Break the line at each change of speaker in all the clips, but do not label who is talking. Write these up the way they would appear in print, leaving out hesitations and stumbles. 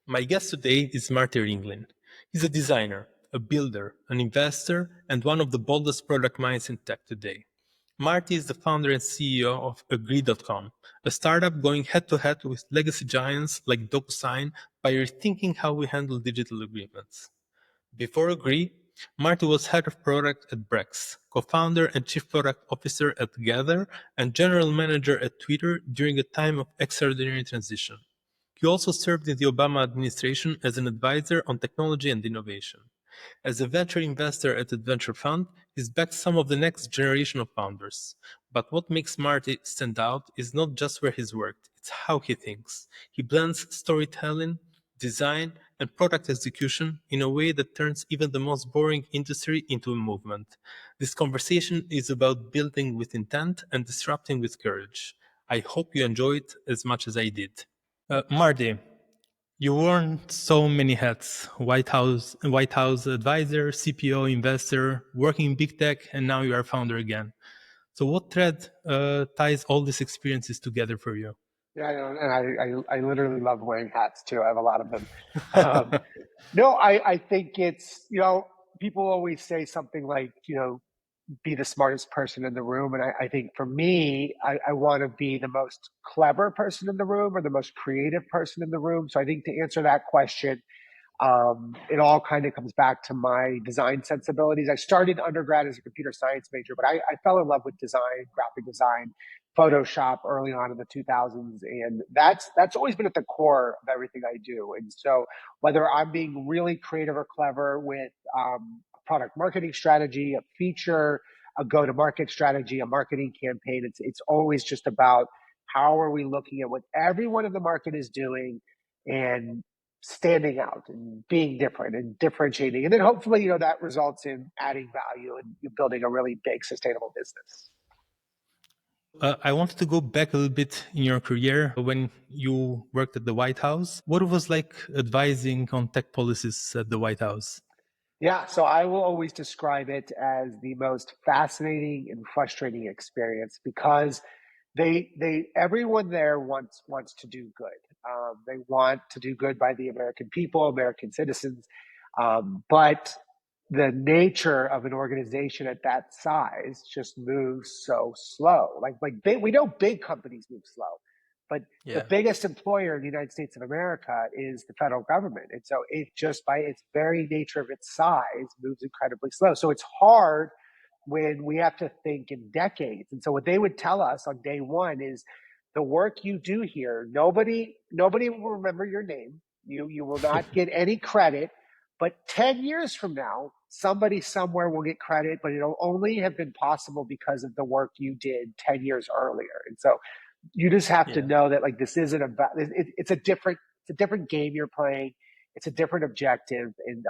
My guest today is Marty Ringlein. He's a designer, a builder, an investor, and one of the boldest product minds in tech today. Marty is the founder and CEO of 𝗥cie_𝘁𝗁, a startup going head-to-head with legacy giants like DocuSign by rethinking how we handle digital agreements. Before 𝗥cie, Marty was head of product at Brex, co-founder and chief product officer at Gather, and general manager at Twitter during a time of extraordinary transition. He also served in the Obama administration as an advisor on technology and innovation. As a venture investor at a venture fund, he's backed some of the next generation of founders. But what makes Marty stand out is not just where he's worked, it's how he thinks. He blends storytelling, design, and product execution in a way that turns even the most boring industry into a movement. This conversation is about building with intent and disrupting with courage. I hope you enjoy it as much as I did. Marty, you worn so many hats: White House advisor, CPO, investor, working in big tech, and now you are founder again. So what thread ties all these experiences together for you?
Yeah, and I literally love wearing hats too. I have a lot of them. No, I think it's, people always say something like, be the smartest person in the room. And I think for me, I want to be the most clever person in the room or the most creative person in the room. So I think to answer that question, it all kind of comes back to my design sensibilities. I started undergrad as a computer science major, but I fell in love with design, graphic design, Photoshop early on in the 2000s. And that's always been at the core of everything I do. And so whether I'm being really creative or clever with a product marketing strategy, a feature, a go-to-market strategy, a marketing campaign, it's always just about how are we looking at what everyone in the market is doing and standing out and being different and differentiating. And then hopefully, that results in adding value and building a really big sustainable business.
I wanted to go back a little bit in your career when you worked at the White House. What it was like advising on tech policies at the White House?
Yeah, so I will always describe it as the most fascinating and frustrating experience because everyone there wants to do good. They want to do good by the American people, American citizens, but the nature of an organization at that size just moves so slow. We know big companies move slow, but the biggest employer in the United States of America is the federal government. And so it just by its very nature of its size moves incredibly slow. So it's hard when we have to think in decades. And so what they would tell us on day one is the work you do here, nobody will remember your name. You will not get any credit. But 10 years from now, somebody somewhere will get credit, but it'll only have been possible because of the work you did 10 years earlier. And so you just have to know that this isn't about, it's a different game you're playing. It's a different objective, and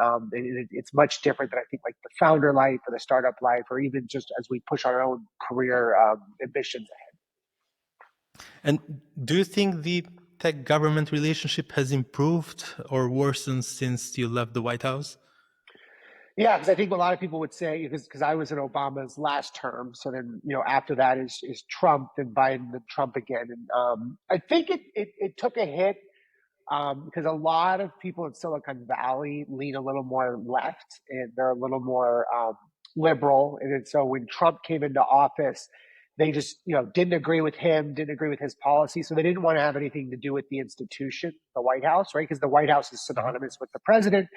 it's much different than I think the founder life or the startup life, or even just as we push our own career ambitions ahead.
And do you think the tech-government relationship has improved or worsened since you left the White House?
Yeah, because I think a lot of people would say, because I was in Obama's last term, so then after that is Trump, then Biden, then Trump again, and I think it took a hit. Because a lot of people in Silicon Valley lean a little more left and they're a little more liberal. And so when Trump came into office, they just, didn't agree with him, didn't agree with his policy. So they didn't want to have anything to do with the institution, the White House, right? Because the White House is synonymous with the president.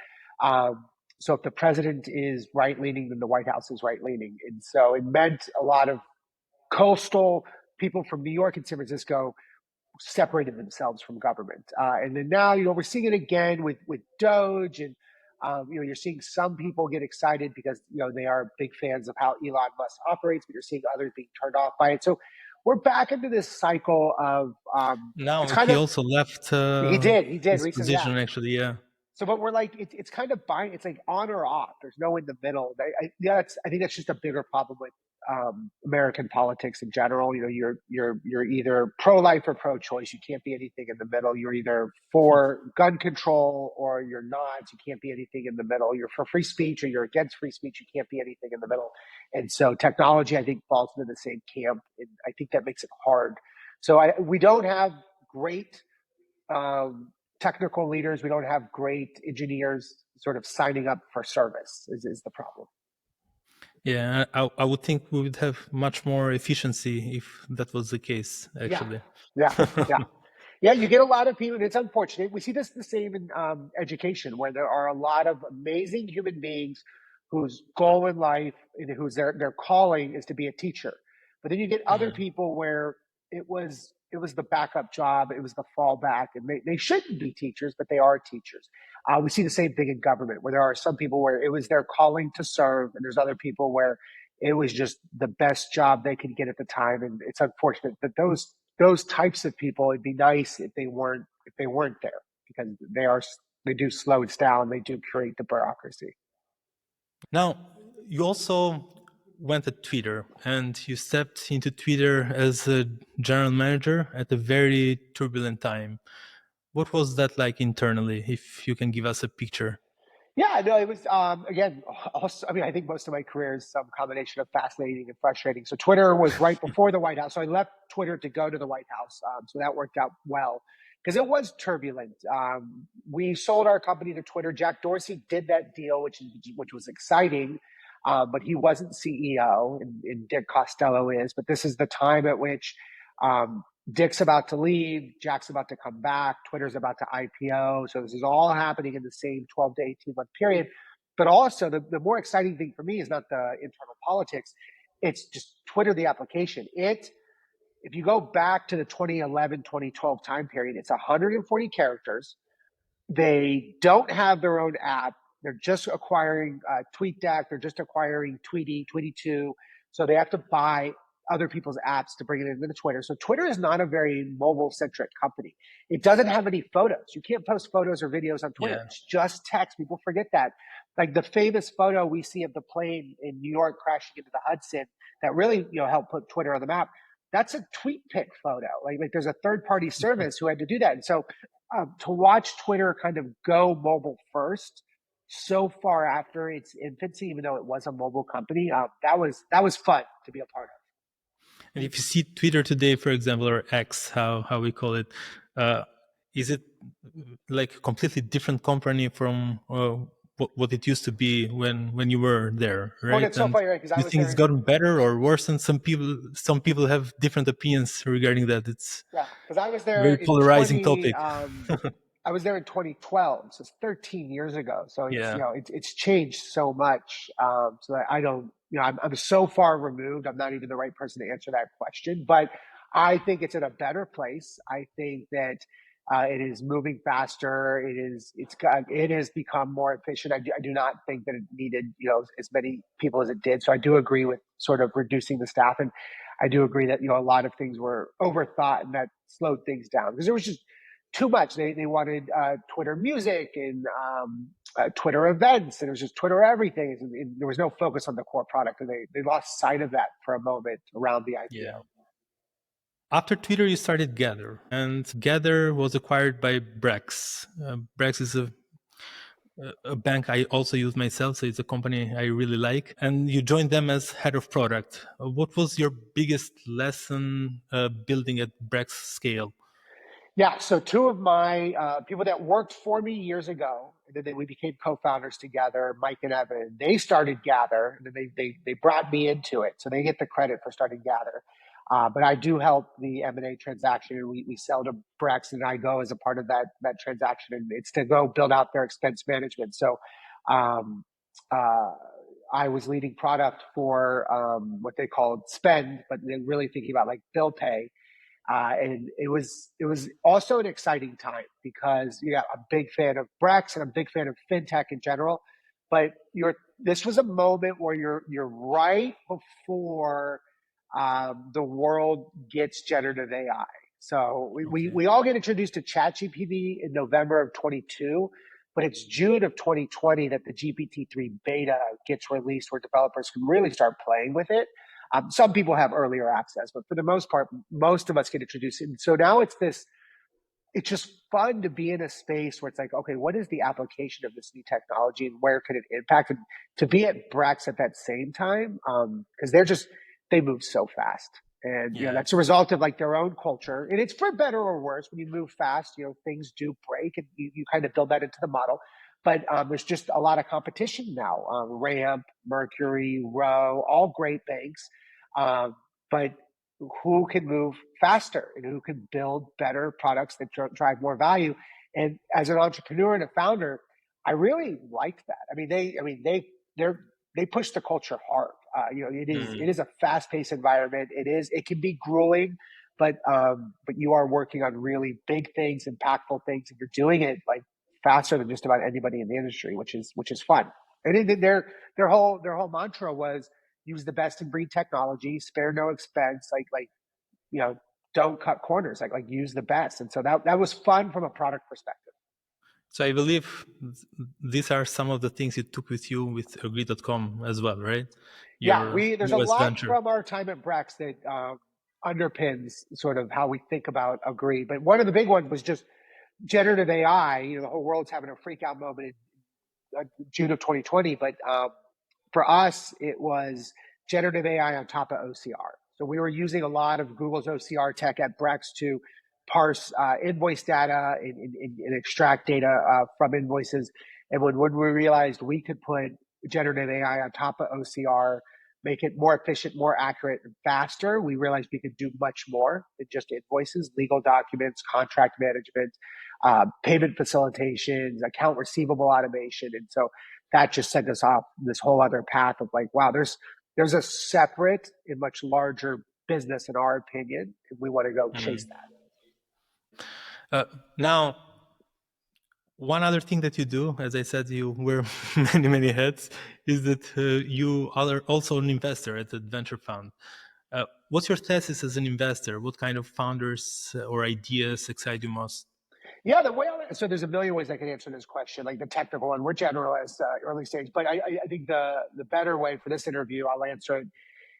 So if the president is right-leaning, then the White House is right-leaning. And so it meant a lot of coastal people from New York and San Francisco separated themselves from government. And then now, we're seeing it again with Doge, and you're seeing some people get excited because they are big fans of how Elon Musk operates, but you're seeing others being turned off by it. So we're back into this cycle of
now he also left.
He did
his
recently,
position actually, yeah.
So, but we're it's kind of buying. It's like on or off. There's no in the middle. I think that's just a bigger problem with American politics in general. You're either pro-life or pro-choice. You can't be anything in the middle. You're either for gun control or you're not. You can't be anything in the middle. You're for free speech or you're against free speech. You can't be anything in the middle. And so technology, I think, falls into the same camp, and I think that makes it hard. So we don't have great technical leaders. We don't have great engineers sort of signing up for service is the problem.
Yeah, I would think we would have much more efficiency if that was the case, actually.
Yeah. Yeah, you get a lot of people, and it's unfortunate. We see this the same in education, where there are a lot of amazing human beings whose goal in life and whose their calling is to be a teacher. But then you get other people where it was the backup job, it was the fallback, and they shouldn't be teachers, but they are teachers. We see the same thing in government, where there are some people where it was their calling to serve, and there's other people where it was just the best job they could get at the time. And it's unfortunate that those types of people, it'd be nice if they weren't there, because they do slow it down, they do create the bureaucracy.
Now, you also went to Twitter, and you stepped into Twitter as a general manager at a very turbulent time. What was that like internally, if you can give us a picture?
Yeah, no, it was, again, also, I mean, I think most of my career is some combination of fascinating and frustrating. So Twitter was right before the White House. So I left Twitter to go to the White House. So that worked out well because it was turbulent. We sold our company to Twitter. Jack Dorsey did that deal, which was exciting, but he wasn't CEO, and Dick Costello is. But this is the time at which Dick's about to leave, Jack's about to come back, Twitter's about to IPO. So this is all happening in the same 12 to 18 month period. But also the more exciting thing for me is not the internal politics. It's just Twitter, the application. If you go back to the 2011, 2012 time period, it's 140 characters. They don't have their own app. They're just acquiring TweetDeck. They're just acquiring Tweety2. So they have to buy other people's apps to bring it into Twitter. So Twitter is not a very mobile-centric company. It doesn't have any photos. You can't post photos or videos on Twitter. Yeah. It's just text. People forget that. Like the famous photo we see of the plane in New York crashing into the Hudson that really, helped put Twitter on the map. That's a TweetPic photo. Like there's a third-party service who had to do that. And so to watch Twitter kind of go mobile first so far after its infancy, even though it was a mobile company, that was fun to be a part of.
And if you see Twitter today, for example, or X, how we call it, is it like a completely different company from what it used to be when you were there, right?
Well, it's so funny, right?
You think it's gotten better or worse? And some people have different opinions regarding that. It's
because I was there
very polarizing topic.
I was there in 2012, so it's 13 years ago. So it's it's changed so much. So that I don't, I'm so far removed. I'm not even the right person to answer that question. But I think it's in a better place. I think that it is moving faster. It has become more efficient. I do not think that it needed as many people as it did. So I do agree with sort of reducing the staff, and I do agree that a lot of things were overthought and that slowed things down because there was just too much. They wanted Twitter music and Twitter events, and it was just Twitter everything. And there was no focus on the core product, and they lost sight of that for a moment around the IPO.
Yeah. After Twitter, you started Gather, and Gather was acquired by Brex. Brex is a bank I also use myself, so it's a company I really like. And you joined them as head of product. What was your biggest lesson building at Brex scale?
Yeah, so two of my people that worked for me years ago, and then we became co-founders together, Mike and Evan. They started Gather, and then they brought me into it, so they get the credit for starting Gather. But I do help the M&A transaction, and we sell to Brex, and I go as a part of that transaction, and it's to go build out their expense management. So I was leading product for what they called spend, but then really thinking about like bill pay. And it was also an exciting time because I'm a big fan of Brex and I'm a big fan of fintech in general. But this was a moment where you're right before the world gets generative AI. So we all get introduced to ChatGPT in November of 22, but it's June of 2020 that the GPT-3 beta gets released where developers can really start playing with it. Some people have earlier access, but for the most part, most of us get introduced. And so now it's just fun to be in a space where it's like, okay, what is the application of this new technology and where could it impact? And to be at Brex at that same time, because they move so fast. And,
Yeah.
that's a result of like their own culture. And it's for better or worse. When you move fast, things do break, and you kind of build that into the model. But there's just a lot of competition now. Ramp, Mercury, Row, all great banks. But who can move faster and who can build better products that drive more value? And as an entrepreneur and a founder, I really liked that. They push the culture hard. It is a fast-paced environment. It can be grueling, but you are working on really big things, impactful things, and you're doing it like faster than just about anybody in the industry, which is fun. And their whole mantra was use the best in breed technology, spare no expense, don't cut corners, like use the best. And so that was fun from a product perspective.
So I believe these are some of the things you took with you with 𝗥cie.com as well, right?
There's a lot
venture.
from our time at Brex that underpins sort of how we think about 𝗥cie. But one of the big ones was just generative AI. The whole world's having a freak out moment in June of 2020. But for us, it was generative AI on top of OCR. So we were using a lot of Google's OCR tech at Brex to parse invoice data and extract data from invoices. And when we realized we could put generative AI on top of OCR, make it more efficient, more accurate, and faster, we realized we could do much more than just invoices, legal documents, contract management, payment facilitations, account receivable automation. And so that just sent us off this whole other path of like, wow, there's a separate and much larger business in our opinion, and we want to go chase
that. Now, one other thing that you do, as I said, you wear many hats, is that you are also an investor at the venture fund. What's your thesis as an investor? What kind of founders or ideas excite you most?
Yeah, so there's a million ways I can answer this question, like the technical one. We're generalists, early stage, but I think the better way for this interview, I'll answer it,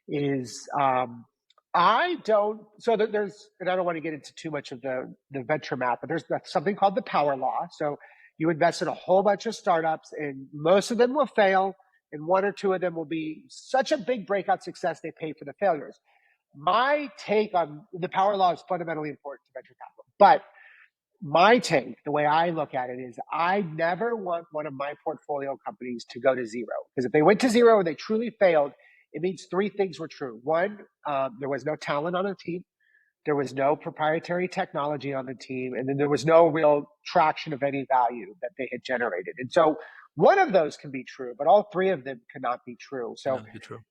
is and I don't want to get into too much of the venture math, but there's something called the power law. So you invest in a whole bunch of startups, and most of them will fail, and one or two of them will be such a big breakout success they pay for the failures. My take on the power law is fundamentally important to venture capital, but my take, the way I look at it, is I never want one of my portfolio companies to go to zero. Because if they went to zero and they truly failed, it means three things were true. One, there was no talent on the team. There was no proprietary technology on the team. And then there was no real traction of any value that they had generated. And so one of those can be true, but all three of them cannot be true. So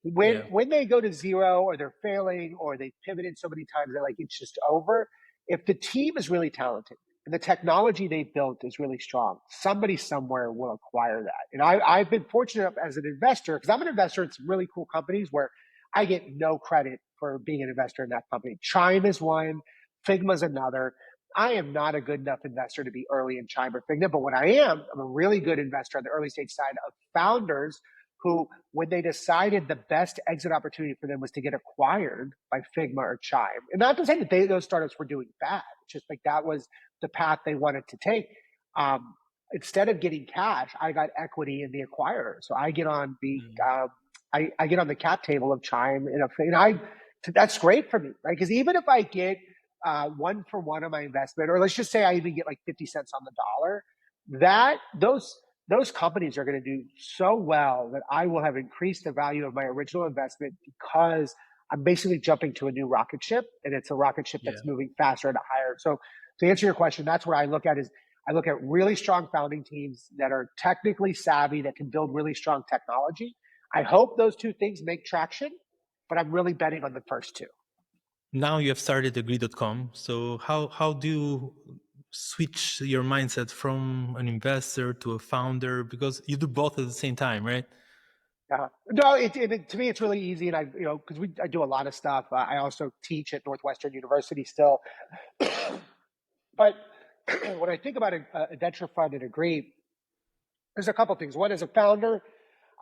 when they go to zero, or they're failing, or they pivoted so many times that it's just over, if the team is really talented, and the technology they built is really strong, somebody somewhere will acquire that. And I've been fortunate as an investor, because I'm an investor in some really cool companies where I get no credit for being an investor in that company. 𝗙𝗵 is one, Figma is another. I am not a good enough investor to be early in 𝗙𝗵 or Figma, but what I'm a really good investor on the early stage side of founders who, when they decided the best exit opportunity for them was to get acquired by Figma or 𝗙𝗵. And not to say that those startups were doing bad, it's just like that was the path they wanted to take. Instead of getting cash, I got equity in the acquirer. So I get on the I get on the cap table of 𝗙𝗵, and that's great for me, right? Because even if I get 1 for 1 of my investment, or let's just say I even get like 50 cents on the dollar, those companies are going to do so well that I will have increased the value of my original investment, because I'm basically jumping to a new rocket ship, and it's a rocket ship that's moving faster and higher. So to answer your question, that's what I look at. I look at really strong founding teams that are technically savvy, that can build really strong technology. I hope those two things make traction, but I'm really betting on the first two.
Now you have started 𝗥cie.com. So how do you switch your mindset from an investor to a founder? Because you do both at the same time, right?
No, to me, it's really easy. And because I do a lot of stuff. I also teach at Northwestern University still. But when I think about a venture fund at 𝗥cie, there's a couple things. One, as a founder,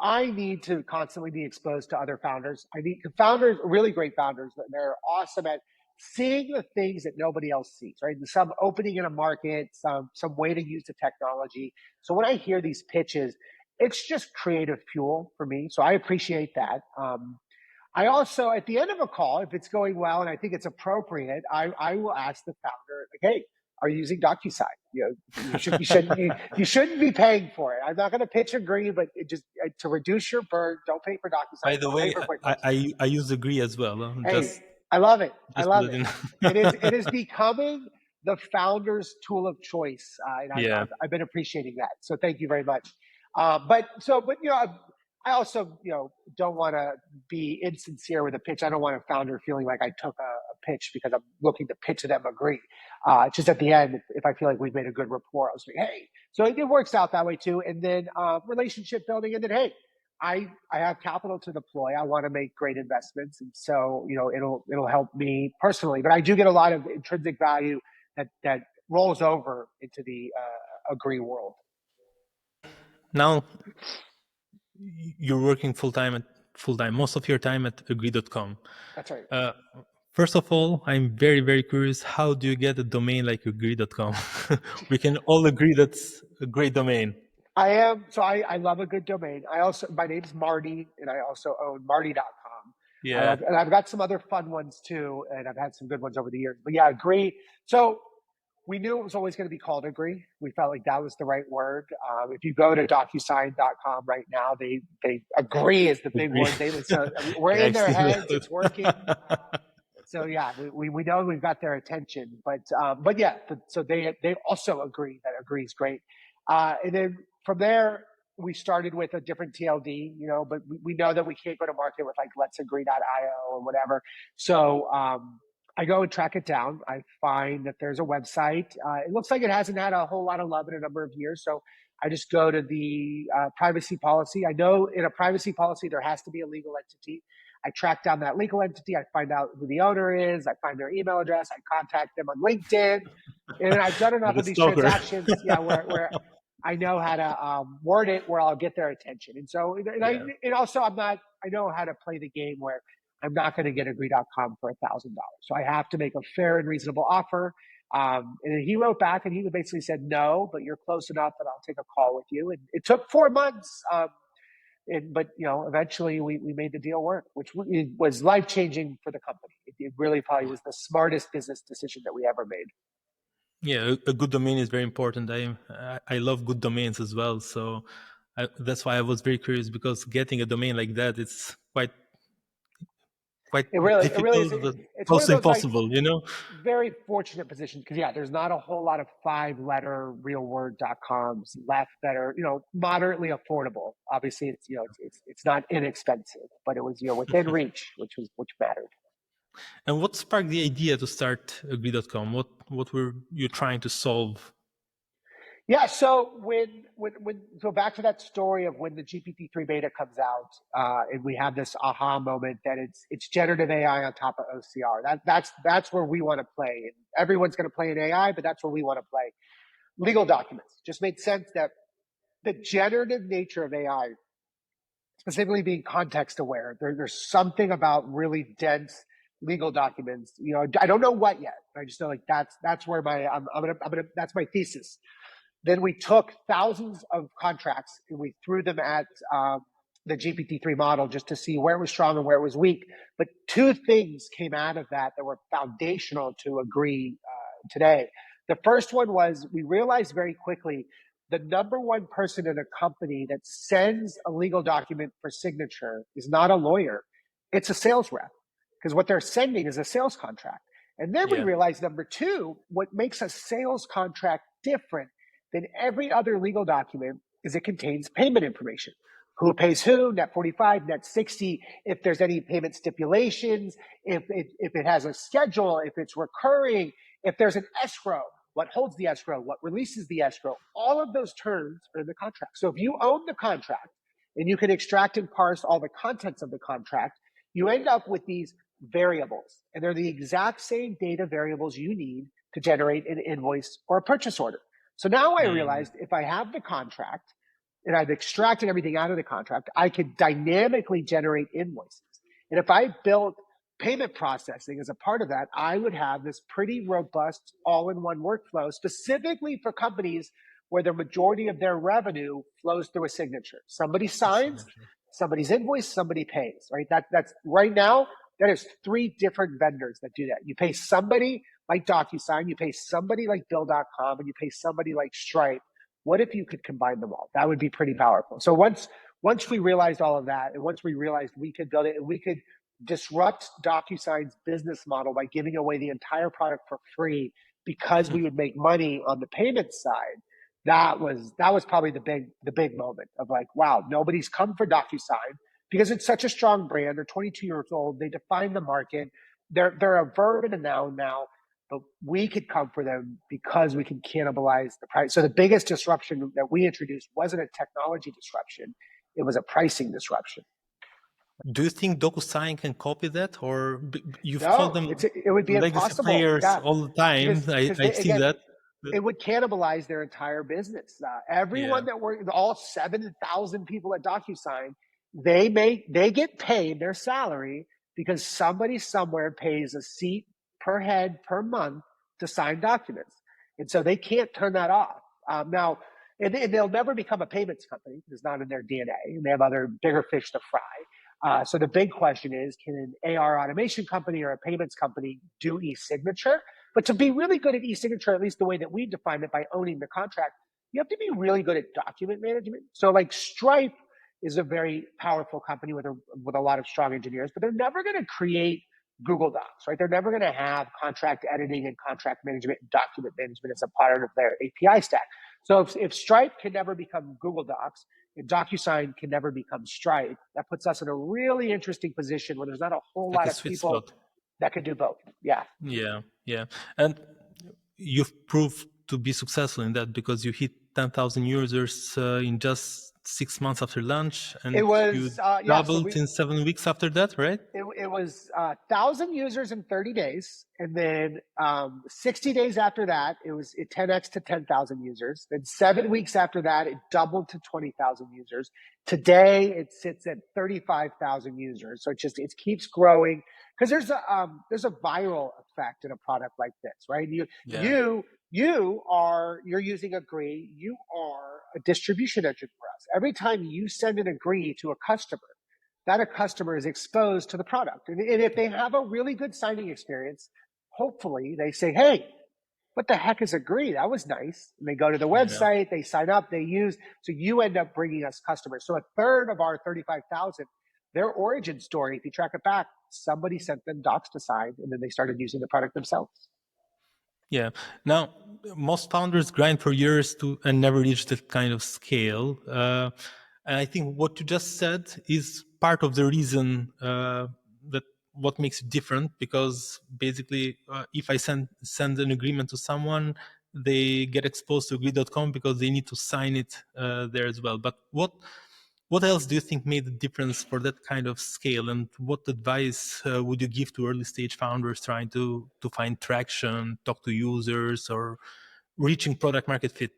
I need to constantly be exposed to other founders. I need founders, really great founders, that they're awesome at seeing the things that nobody else sees, right? Some opening in a market, some way to use the technology. So when I hear these pitches, it's just creative fuel for me. So I appreciate that. I also, at the end of a call, if it's going well and I think it's appropriate, I will ask the founder, like, hey, are you using DocuSign? You shouldn't be paying for it. I'm not going to pitch Agree, but to reduce your burn, don't pay for DocuSign.
By the
Don't pay
way,
for QuickBooks.
I use Agree as well.
Hey, I love it. I
Just to
love
let
it.
you know.
It is becoming the founder's tool of choice, and
Yeah.
I've been appreciating that. So thank you very much. But I also don't want to be insincere with a pitch. I don't want a founder feeling like I took a pitch because I'm looking to pitch them Agree. Just at the end, if I feel like we've made a good rapport, I'll say, hey. So it works out that way too. And then relationship building, and then hey, I have capital to deploy. I want to make great investments, and so it'll help me personally. But I do get a lot of intrinsic value that rolls over into the Agree world.
Now you're working full time, most of your time at Agree.com.
That's right.
First of all, I'm very, very curious. How do you get a domain like Agree.com? We can all agree that's a great domain.
I love a good domain. My name's Marty, and I also own Marty.com.
Yeah.
And I've got some other fun ones too, and I've had some good ones over the years. But yeah, Agree. So we knew it was always going to be called Agree. We felt like that was the right word. If you go to DocuSign.com right now, they Agree is the big word. We're in their heads. It's working. So yeah, we know we've got their attention. But yeah, so they also agree that Agree is great. And then from there, we started with a different TLD, but we know that we can't go to market with like let'sagree.io or whatever. So I go and track it down. I find that there's a website. It looks like it hasn't had a whole lot of love in a number of years. So I just go to the privacy policy. I know in a privacy policy, there has to be a legal entity. I track down that legal entity. I find out who the owner is. I find their email address. I contact them on LinkedIn. And I've done enough of these transactions, where I know how to word it where I'll get their attention. And so, I know how to play the game where I'm not going to get Agree.com for $1,000. So I have to make a fair and reasonable offer. And he wrote back and he basically said, no, but you're close enough that I'll take a call with you. And it took 4 months. But eventually we made the deal work, which was life-changing for the company. It really probably was the smartest business decision that we ever made.
Yeah, a good domain is very important. I love good domains as well. So that's why I was very curious, because getting a domain like that, it's quite difficult, it really is. It's close to impossible,
Very fortunate position, because there's not a whole lot of 5-letter realword.coms left that are moderately affordable. Obviously, it's not inexpensive, but it was within reach, which mattered.
And what sparked the idea to start Agree.com? What were you trying to solve?
Yeah, so so back to that story of when the GPT-3 beta comes out, and we have this aha moment that it's generative AI on top of OCR. That's where we want to play. And everyone's going to play in AI, but that's where we want to play. Legal documents just made sense that the generative nature of AI, specifically being context aware, there's something about really dense legal documents. I don't know what yet. I just know like that's where that's my thesis. Then we took thousands of contracts and we threw them at the GPT-3 model just to see where it was strong and where it was weak. But 2 things came out of that were foundational to Agree today. The first one was we realized very quickly the number one person in a company that sends a legal document for signature is not a lawyer. It's a sales rep, because what they're sending is a sales contract. And then we realized, number 2, what makes a sales contract different than every other legal document is it contains payment information. Who pays who, net 45, net 60, if there's any payment stipulations, if it has a schedule, if it's recurring, if there's an escrow, what holds the escrow, what releases the escrow. All of those terms are in the contract. So if you own the contract and you can extract and parse all the contents of the contract, you end up with these variables. And they're the exact same data variables you need to generate an invoice or a purchase order. So now I realized if I have the contract and I've extracted everything out of the contract, I could dynamically generate invoices. And if I built payment processing as a part of that, I would have this pretty robust all-in-one workflow specifically for companies where the majority of their revenue flows through a signature. Somebody signs, somebody's invoice, somebody pays, right? That's right now, that is 3 different vendors that do that. You pay somebody like DocuSign, you pay somebody like Bill.com, and you pay somebody like Stripe. What if you could combine them all? That would be pretty powerful. So once we realized all of that, and once we realized we could build it and we could disrupt DocuSign's business model by giving away the entire product for free because we would make money on the payment side, that was probably the big moment of like, wow, nobody's come for DocuSign because it's such a strong brand. They're 22 years old. They define the market. They're a verb and a noun now, but we could come for them because we can cannibalize the price. So the biggest disruption that we introduced wasn't a technology disruption. It was a pricing disruption.
Do you think DocuSign can copy that, or you've
No,
called them
it would be
legacy
impossible.
players
Yeah,
all the time?
because
I see
again,
that.
it would cannibalize their entire business. Everyone
Yeah.
that works, all 7,000 people at DocuSign, they get paid their salary because somebody somewhere pays a seat per head per month to sign documents, and so they can't turn that off. Now, and they'll never become a payments company. It's not in their DNA, and they have other bigger fish to fry. So the big question is, can an AR automation company or a payments company do e-signature? But to be really good at e-signature, at least the way that we define it by owning the contract, you have to be really good at document management. So like Stripe is a very powerful company with a lot of strong engineers, but they're never going to create Google Docs, right? They're never going to have contract editing and contract management and document management as a part of their API stack. So if Stripe can never become Google Docs, and DocuSign can never become Stripe, that puts us in a really interesting position where there's not a whole
Like
lot
a
of
sweet
people
spot.
that can do both. Yeah.
Yeah. And you've proved to be successful in that because you hit 10,000 users in just 6 months after launch, and
It
you
was,
doubled in 7 weeks after that, right?
it was 1,000 users in 30 days. And then 60 days after that, it 10x to 10,000 users. Then 7 weeks after that, it doubled to 20,000 users. Today, it sits at 35,000 users. So it keeps growing because there's a viral effect in a product like this, right? You're using 𝗥rie. You are a distribution engine for us. Every time you send an 𝗥rie to a customer, that a customer is exposed to the product. And if they have a really good signing experience, hopefully they say, hey, what the heck is 𝗥rie? That was nice. And they go to the
Yeah.
website, they sign up, so you end up bringing us customers. So a third of our 35,000, their origin story, if you track it back, somebody sent them docs to sign, and then they started using the product themselves.
Yeah. Now, most founders grind for years and never reach that kind of scale. And I think what you just said is part of the reason that what makes it different, because basically, if I send an agreement to someone, they get exposed to 𝗥rie.com because they need to sign it there as well. But what else do you think made the difference for that kind of scale? And what advice would you give to early stage founders trying to find traction, talk to users, or reaching product market fit?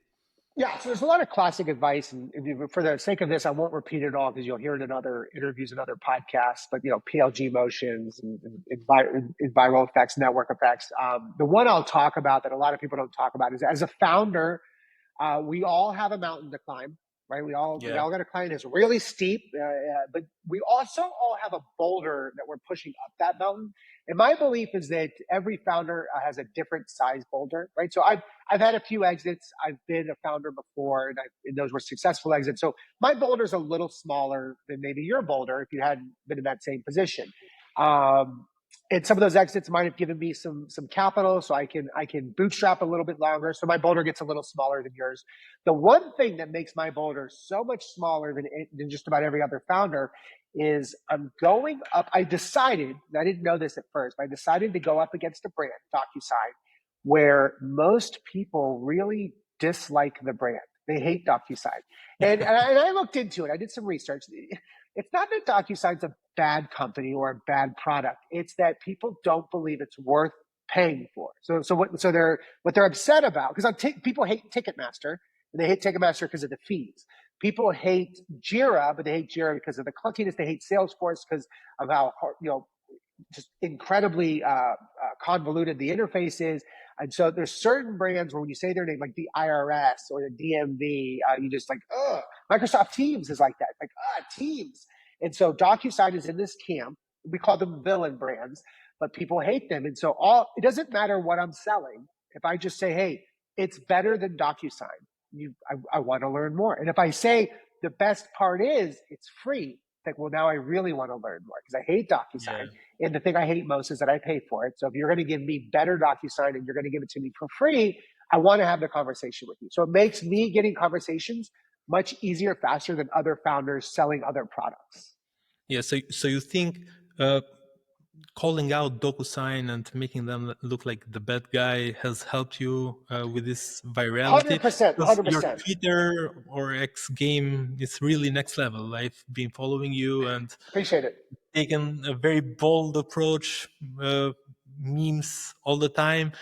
Yeah, so there's a lot of classic advice, and for the sake of this, I won't repeat it all because you'll hear it in other interviews and other podcasts. But PLG motions and viral effects, network effects. The one I'll talk about that a lot of people don't talk about is, as a founder, we all have a mountain to climb, right? We all got to climb. It's really steep, but we also all have a boulder that we're pushing up that mountain. And my belief is that every founder has a different size boulder, right? So I've had a few exits. I've been a founder before, and those were successful exits. So my boulder's a little smaller than maybe your boulder if you hadn't been in that same position. And some of those exits might have given me some capital, so I can bootstrap a little bit longer. So my boulder gets a little smaller than yours. The one thing that makes my boulder so much smaller than just about every other founder is I'm going up. I didn't know this at first, but I decided to go up against a brand, DocuSign, where most people really dislike the brand. They hate DocuSign. And I looked into it. I did some research. It's not that DocuSign's a bad company or a bad product. It's that people don't believe it's worth paying for. So what they're upset about, because people hate Ticketmaster, and they hate Ticketmaster because of the fees. People hate Jira, but they hate Jira because of the clunkiness. They hate Salesforce because of how just incredibly convoluted the interface is. And so there's certain brands where when you say their name, like the IRS or the DMV, you just like, ugh. Microsoft Teams is like that. Like, Teams. And so DocuSign is in this camp. We call them villain brands, but people hate them. And so it doesn't matter what I'm selling. If I just say, hey, it's better than DocuSign, I want to learn more. And if I say the best part is it's free, it's like, well, now I really want to learn more because I hate DocuSign. And the thing I hate most is that I pay for it. So if you're going to give me better DocuSign and you're going to give it to me for free, I want to have the conversation with you. So it makes me getting conversations much easier, faster than other founders selling other products.
Yeah. So you think calling out DocuSign and making them look like the bad guy has helped you with this virality?
100%,
Because your
100%.
Twitter or X game is really next level. I've been following you and
appreciate it.
Taken a very bold approach, memes all the time.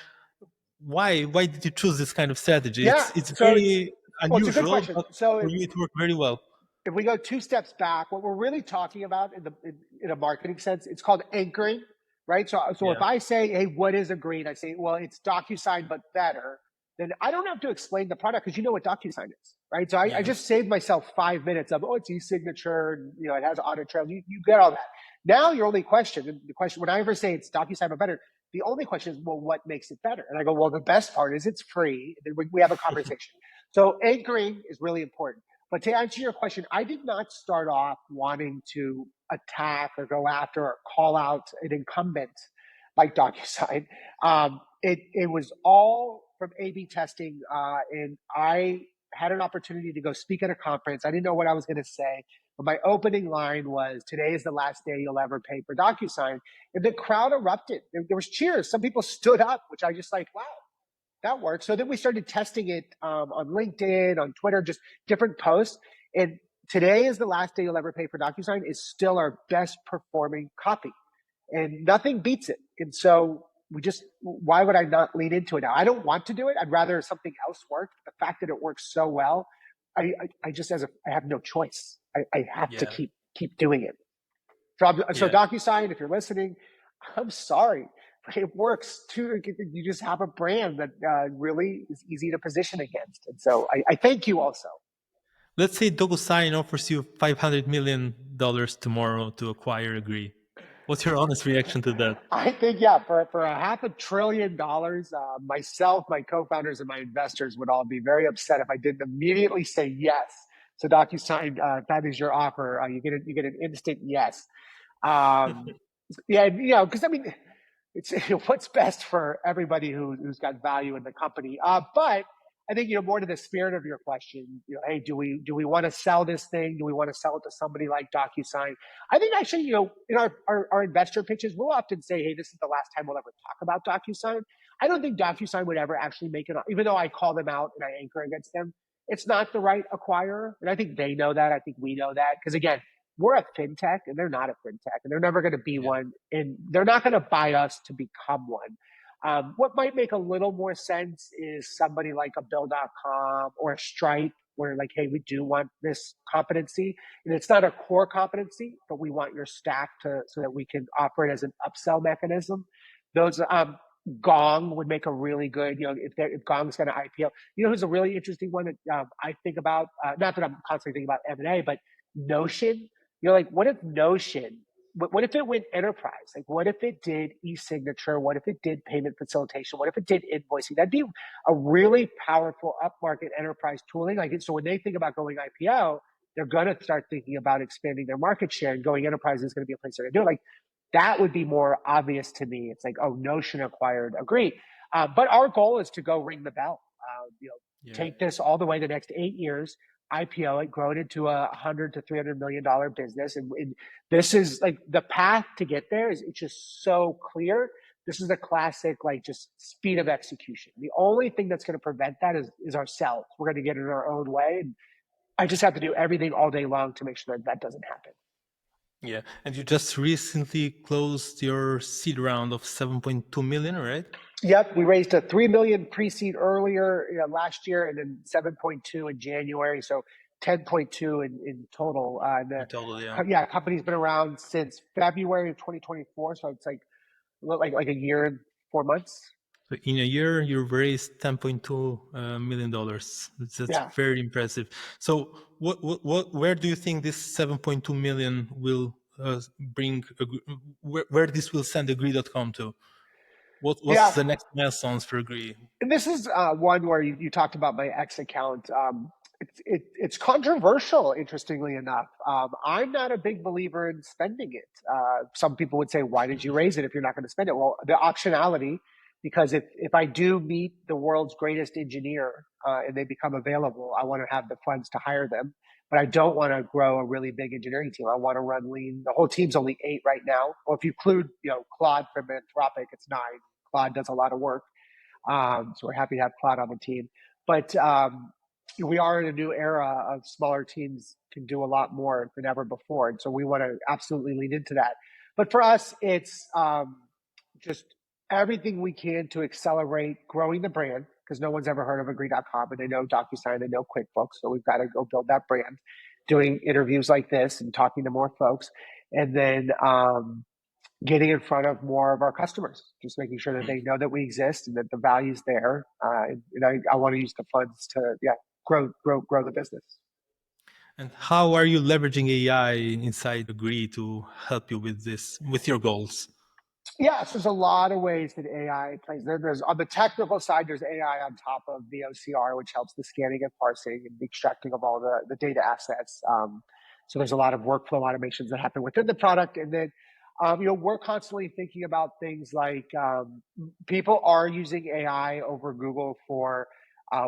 Why did you choose this kind of strategy?
Yeah,
It's
so
very
it's a good
unusual,
question.
but
So
for you it worked very well.
if we go 2 steps back, what we're really talking about in a marketing sense, it's called anchoring, right? So if I say, hey, what is Agreed? I say, well, it's DocuSign, but better. Then I don't have to explain the product because you know what DocuSign is, right? So I just saved myself 5 minutes of, it's e-signature, and it has audit trail. You get all that. Now your only question, when I ever say it's DocuSign but better, the only question is, well, what makes it better? And I go, well, the best part is it's free. And then we have a conversation. So anchoring is really important. But to answer your question, I did not start off wanting to attack or go after or call out an incumbent like DocuSign. It was all from A/B testing, and I had an opportunity to go speak at a conference. I didn't know what I was going to say, but my opening line was, "Today is the last day you'll ever pay for DocuSign," and the crowd erupted. There was cheers. Some people stood up, which I just like, wow. That works. So then we started testing it on LinkedIn, on Twitter, just different posts. And today is the last day you'll ever pay for DocuSign is still our best performing copy. And nothing beats it. And so why would I not lean into it now? I don't want to do it. I'd rather something else work. The fact that it works so well, I have no choice. I have to keep doing it. So DocuSign, if you're listening, I'm sorry. It works too. You just have a brand that really is easy to position against. And so I thank you also.
Let's say DocuSign offers you $500 million tomorrow to acquire Agree. What's your honest reaction to that?
I think, for a $500 billion, myself, my co-founders, and my investors would all be very upset if I didn't immediately say yes. So DocuSign, that is your offer. You get an instant yes. Because it's what's best for everybody who's got value in the company. But I think more to the spirit of your question. Hey, do we want to sell this thing? Do we want to sell it to somebody like DocuSign? I think actually, in our investor pitches, we'll often say, hey, this is the last time we'll ever talk about DocuSign. I don't think DocuSign would ever actually make it, even though I call them out and I anchor against them. It's not the right acquirer, and I think they know that. I think we know that because again, we're a fintech and they're not a fintech and they're never going to be one, and they're not going to buy us to become one. What might make a little more sense is somebody like a Bill.com or a Stripe where like, hey, we do want this competency and it's not a core competency, but we want your stack so that we can operate as an upsell mechanism. Those Gong would make a really good, if Gong's going to IPO. Who's a really interesting one that I think about, not that I'm constantly thinking about M&A, but Notion. What if Notion, what if it went enterprise? Like, what if it did e-signature? What if it did payment facilitation? What if it did invoicing? That'd be a really powerful upmarket enterprise tooling. So when they think about going IPO, they're going to start thinking about expanding their market share, and going enterprise is going to be a place they're going to do it. That would be more obvious to me. It's like, Notion acquired Agree. But our goal is to go ring the bell. Take this all the way the next 8 years, IPO it, grow it into a $100 to $300 million business. And this is like the path to get there it's just so clear. This is a classic, just speed of execution. The only thing that's going to prevent that is ourselves. We're going to get in our own way. And I just have to do everything all day long to make sure that doesn't happen.
Yeah. And you just recently closed your seed round of 7.2 million, right?
Yep, we raised a 3 million pre-seed earlier last year, and then 7.2 in January, so 10.2 in total.
In total, yeah.
Company's been around since February of 2024, so it's like a year and 4 months.
So in a year, you raised $10.2 million. That's
Yeah.
very impressive. So where do you think this 7.2 million will bring? Where this will send Agree.com to? What's
Yeah.
the next milestones for Agree?
And this is one where you talked about my X account. It's controversial, interestingly enough. I'm not a big believer in spending it. Some people would say, why did you raise it if you're not going to spend it? Well, the optionality, because if I do meet the world's greatest engineer and they become available, I want to have the funds to hire them. But I don't want to grow a really big engineering team. I want to run lean. The whole team's only 8 right now. Well, if you include, Claude from Anthropic, it's 9. Claude does a lot of work. So we're happy to have Cloud on the team. But we are in a new era of smaller teams can do a lot more than ever before. And so we want to absolutely lean into that. But for us, it's just everything we can to accelerate growing the brand, because no one's ever heard of Agree.com, and they know DocuSign, they know QuickBooks. So we've got to go build that brand, doing interviews like this and talking to more folks. And then getting in front of more of our customers, just making sure that they know that we exist and that the value's there. I want to use the funds to grow the business.
And how are you leveraging AI inside Agree to help you with this, with your goals?
Yes, there's a lot of ways that AI plays. There's on the technical side, there's AI on top of the OCR, which helps the scanning and parsing and the extracting of all the data assets. So there's a lot of workflow automations that happen within the product. And then, we're constantly thinking about things like people are using AI over Google for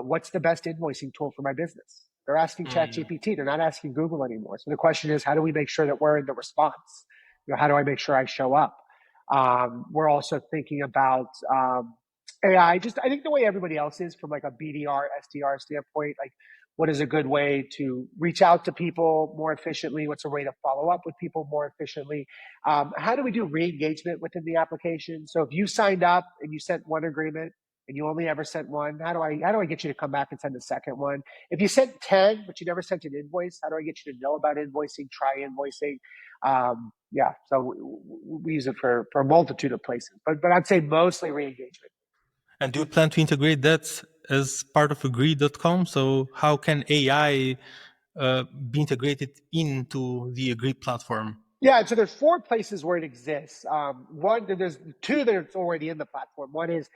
what's the best invoicing tool for my business. They're asking ChatGPT. They're not asking Google anymore. So the question is, how do we make sure that we're in the response? How do I make sure I show up? We're also thinking about AI. I think the way everybody else is, from like a BDR, SDR standpoint, like what is a good way to reach out to people more efficiently? What's a way to follow up with people more efficiently? How do we do re-engagement within the application? So if you signed up and you sent one agreement and you only ever sent one, how do I get you to come back and send the second one? If you sent 10 but you never sent an invoice, how do I get you to know about invoicing, try invoicing? So we use it for a multitude of places, but I'd say mostly re-engagement.
And do you plan to integrate that as part of Agree.com? So how can AI be integrated into the Agree platform?
Yeah, so there's 4 places where it exists. There's 2 that are already in the platform. One is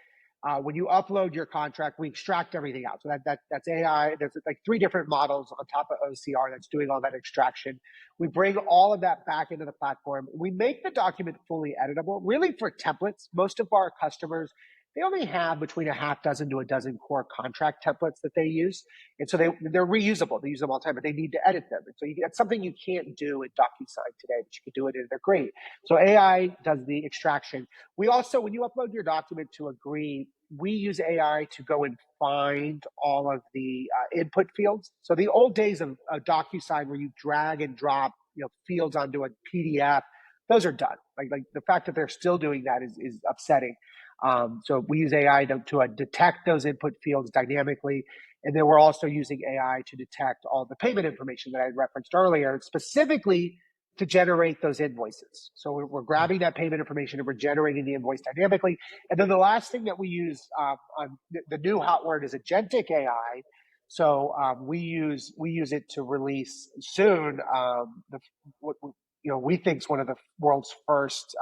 when you upload your contract, we extract everything out. So that's AI. There's like 3 different models on top of OCR that's doing all that extraction. We bring all of that back into the platform. We make the document fully editable, really for templates. Most of our customers, they only have between a half dozen to a dozen core contract templates that they use. And so they're reusable. They use them all the time, but they need to edit them. And so that's something you can't do in DocuSign today, but you can do it and they're great. So AI does the extraction. We also, when you upload your document to Agree, we use AI to go and find all of the input fields. So the old days of DocuSign where you drag and drop fields onto a PDF, those are done. Like the fact that they're still doing that is upsetting. So we use AI to detect those input fields dynamically. And then we're also using AI to detect all the payment information that I referenced earlier, specifically to generate those invoices. So we're grabbing that payment information and we're generating the invoice dynamically. And then the last thing that we use, on the new hot word is agentic AI. So we use it to release soon what we think is one of the world's first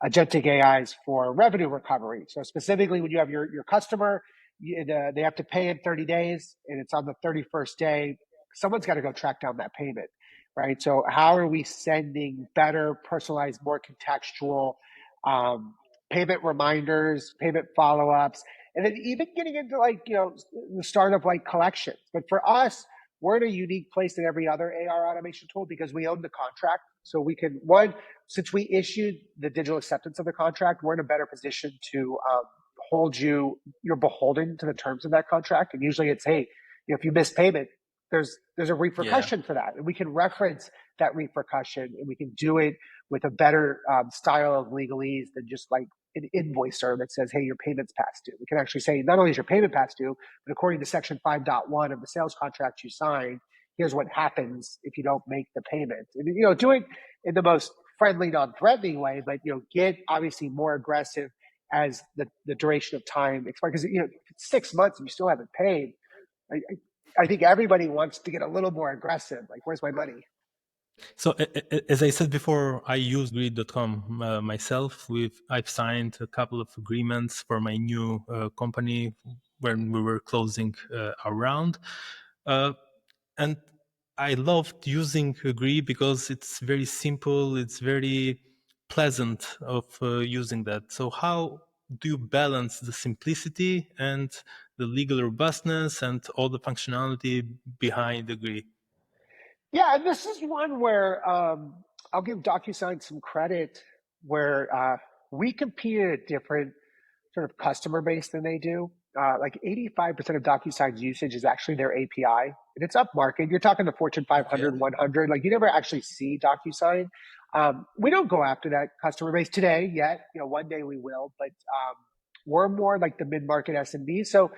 agentic AIs for revenue recovery. So specifically, when you have your customer, they have to pay in 30 days, and it's on the 31st day, someone's got to go track down that payment, right? So how are we sending better, personalized, more contextual payment reminders, payment follow-ups, and then even getting into the start of collections. But for us, we're in a unique place than every other AR automation tool because we own the contract. So we can, since we issued the digital acceptance of the contract, we're in a better position to hold you're beholden to the terms of that contract. And usually it's, hey, if you miss payment, there's a repercussion for that. And we can reference that repercussion and we can do it with a better style of legalese than just like an invoicer that says, hey, your payment's past due. We can actually say, not only is your payment past due, but according to section 5.1 of the sales contract you signed, here's what happens if you don't make the payment. And, do it in the most friendly, non-threatening way, but, get obviously more aggressive as the duration of time expires. Because, you know, if it's 6 months and you still haven't paid, I think everybody wants to get a little more aggressive. Like, where's my money?
So as I said before, I use Grid.com myself. I've signed a couple of agreements for my new company when we were closing our round. And I loved using Agree because it's very simple. It's very pleasant of using that. So how do you balance the simplicity and the legal robustness and all the functionality behind Agree?
Yeah, and this is one where I'll give DocuSign some credit, where we compete at a different sort of customer base than they do. Like 85% of DocuSign's usage is actually their API, and it's up market. You're talking the Fortune
Okay.
500, 100. Like, you never actually see DocuSign. We don't go after that customer base today yet. You know, one day we will, but we're more like the mid-market SMB. So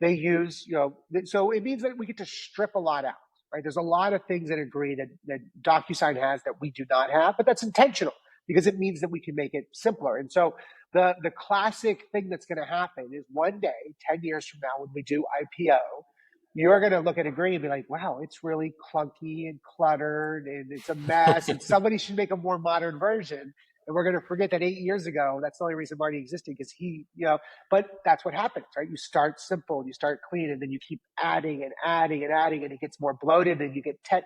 they use, you know, so it means that we get to strip a lot out. Right? There's a lot of things that agree that DocuSign has that we do not have, but that's intentional because it means that we can make it simpler. And so the classic thing that's going to happen is one day, 10 years from now, when we do IPO, you're going to look at Agree and be like, wow, it's really clunky and cluttered and it's a mess and somebody should make a more modern version. And we're going to forget that 8 years ago, that's the only reason Marty existed, because he, you know, but that's what happens, right? You start simple and you start clean, and then you keep adding and adding and adding, and it gets more bloated and you get tech.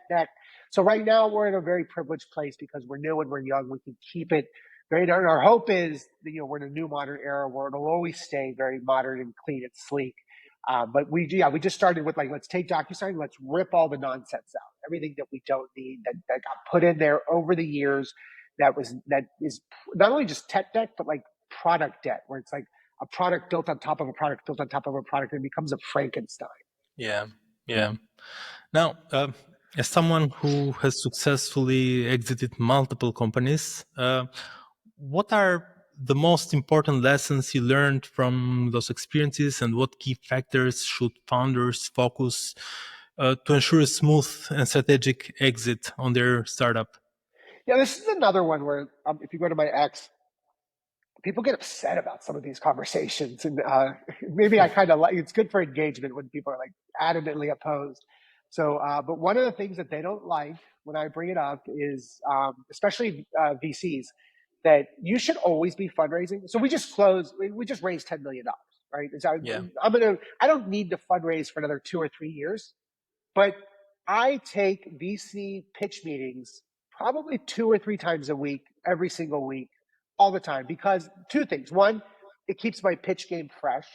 So right now we're in a very privileged place because we're new and we're young. We can keep it very, and our hope is that, you know, we're in a new modern era where it'll always stay very modern and clean and sleek. But we just started with, like, let's take DocuSign, let's rip all the nonsense out, everything that we don't need that got put in there over the years. That is not only just tech debt, but like product debt, where it's like a product built on top of a product built on top of a product, and it becomes a Frankenstein.
Yeah, yeah. Now, as someone who has successfully exited multiple companies, what are the most important lessons you learned from those experiences, and what key factors should founders focus to ensure a smooth and strategic exit on their startup?
Yeah, this is another one where if you go to my X, people get upset about some of these conversations, and maybe I kind of like, it's good for engagement when people are like adamantly opposed. So, but one of the things that they don't like when I bring it up is, especially VCs, that you should always be fundraising. So we just raised $10 million, right? So
Yeah,
I don't need to fundraise for another 2 or 3 years, but I take VC pitch meetings probably 2 or 3 times a week, every single week, all the time, because two things. One, it keeps my pitch game fresh.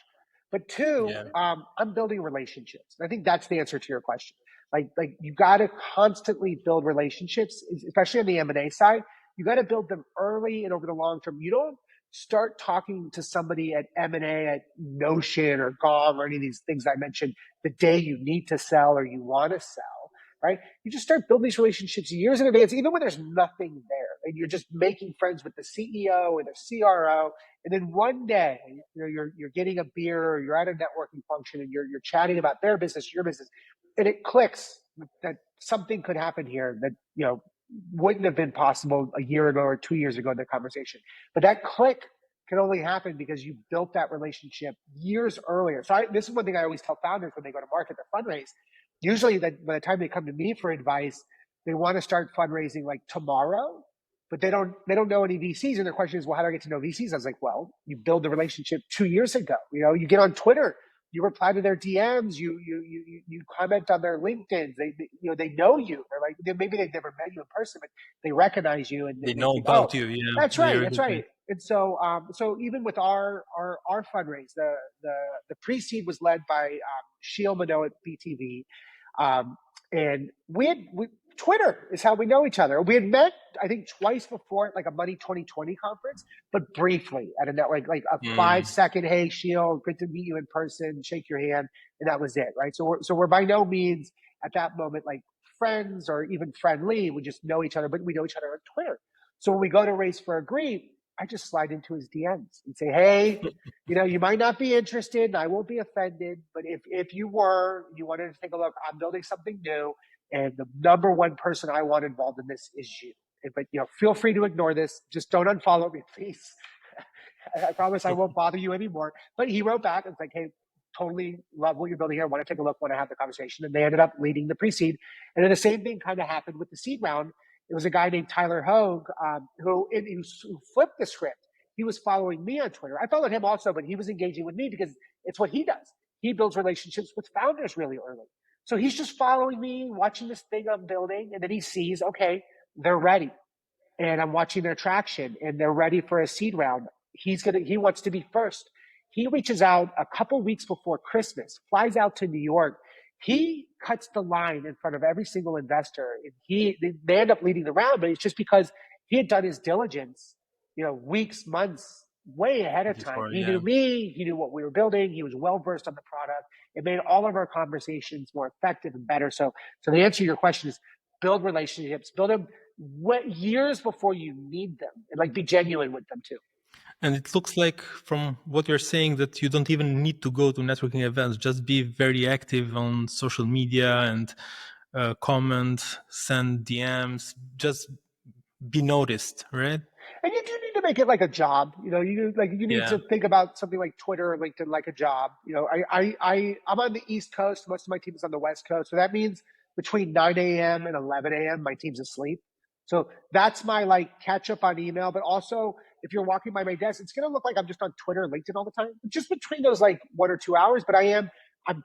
But two,
yeah,
I'm building relationships. And I think that's the answer to your question. Like you got to constantly build relationships, especially on the M&A side. You got to build them early and over the long term. You don't start talking to somebody at M&A at Notion or Gong or any of these things I mentioned the day you need to sell or you want to sell, right? You just start building these relationships years in advance, even when there's nothing there, and you're just making friends with the CEO or the CRO. And then one day, you know, you're getting a beer or you're at a networking function and you're chatting about their business, your business, and it clicks that something could happen here that, you know, wouldn't have been possible a year ago or 2 years ago in the conversation. But that click can only happen because you built that relationship years earlier. So this is one thing I always tell founders when they go to market to fundraise. Usually that by the time they come to me for advice, they want to start fundraising like tomorrow, but they don't know any VCs. And their question is, well, how do I get to know VCs? I was like, well, you build the relationship 2 years ago. You know, you get on Twitter, you reply to their DMs, you comment on their LinkedIn. They know you. They're like, maybe they've never met you in person, but they recognize you and
they
they
know
think, oh,
about you. Yeah,
that's
they
right,
are
that's
the
right. And so, so even with our fundraise, the pre-seed was led by 𝗙𝗵𝗽𝗀𝗀 at BTV, and Twitter is how we know each other. We had met, I think, twice before at like a Money 2020 conference, but briefly at a network, like a 5-second, hey, Shield, good to meet you in person, shake your hand, and that was it, right? So we're by no means at that moment like friends or even friendly. We just know each other, but we know each other on Twitter. So when we go to race for Agree, I just slide into his DMs and say, hey, you know, you might not be interested and I won't be offended, but if you wanted to take a look, I'm building something new. And the number one person I want involved in this is you. But, you know, feel free to ignore this. Just don't unfollow me, please. I promise I
So,
won't bother you anymore. But he wrote back and was like, hey, totally love what you're building here. Want to take a look, want to have the conversation. And they ended up leading the pre-seed. And then the same thing kind of happened with the seed round. It was a guy named Tyler Hogue who flipped the script. He was following me on Twitter. I followed him also, but he was engaging with me because it's what he does. He builds relationships with founders really early. So he's just following me, watching this thing I'm building, and then he sees, okay, they're ready. And I'm watching their traction and they're ready for a seed round. He wants to be first. He reaches out a couple weeks before Christmas, flies out to New York. He cuts the line in front of every single investor. And they end up leading the round, but it's just because he had done his diligence, weeks, months, way ahead of time. He knew me, he knew what we were building, he was well versed on the product. It made all of our conversations more effective and better. So the answer to your question is build relationships, build them years before you need them, and like be genuine with them too.
And it looks like from what you're saying that you don't even need to go to networking events, just be very active on social media and comment, send DMs, just be noticed, right?
And you do need to make it like a job. You need to think about something like Twitter or LinkedIn like a job. I'm on the East Coast. Most of my team is on the West Coast. So that means between 9 a.m. and 11 a.m., my team's asleep. So that's my catch up on email. But also, if you're walking by my desk, it's going to look like I'm just on Twitter and LinkedIn all the time. Just between those 1 or 2 hours. But I'm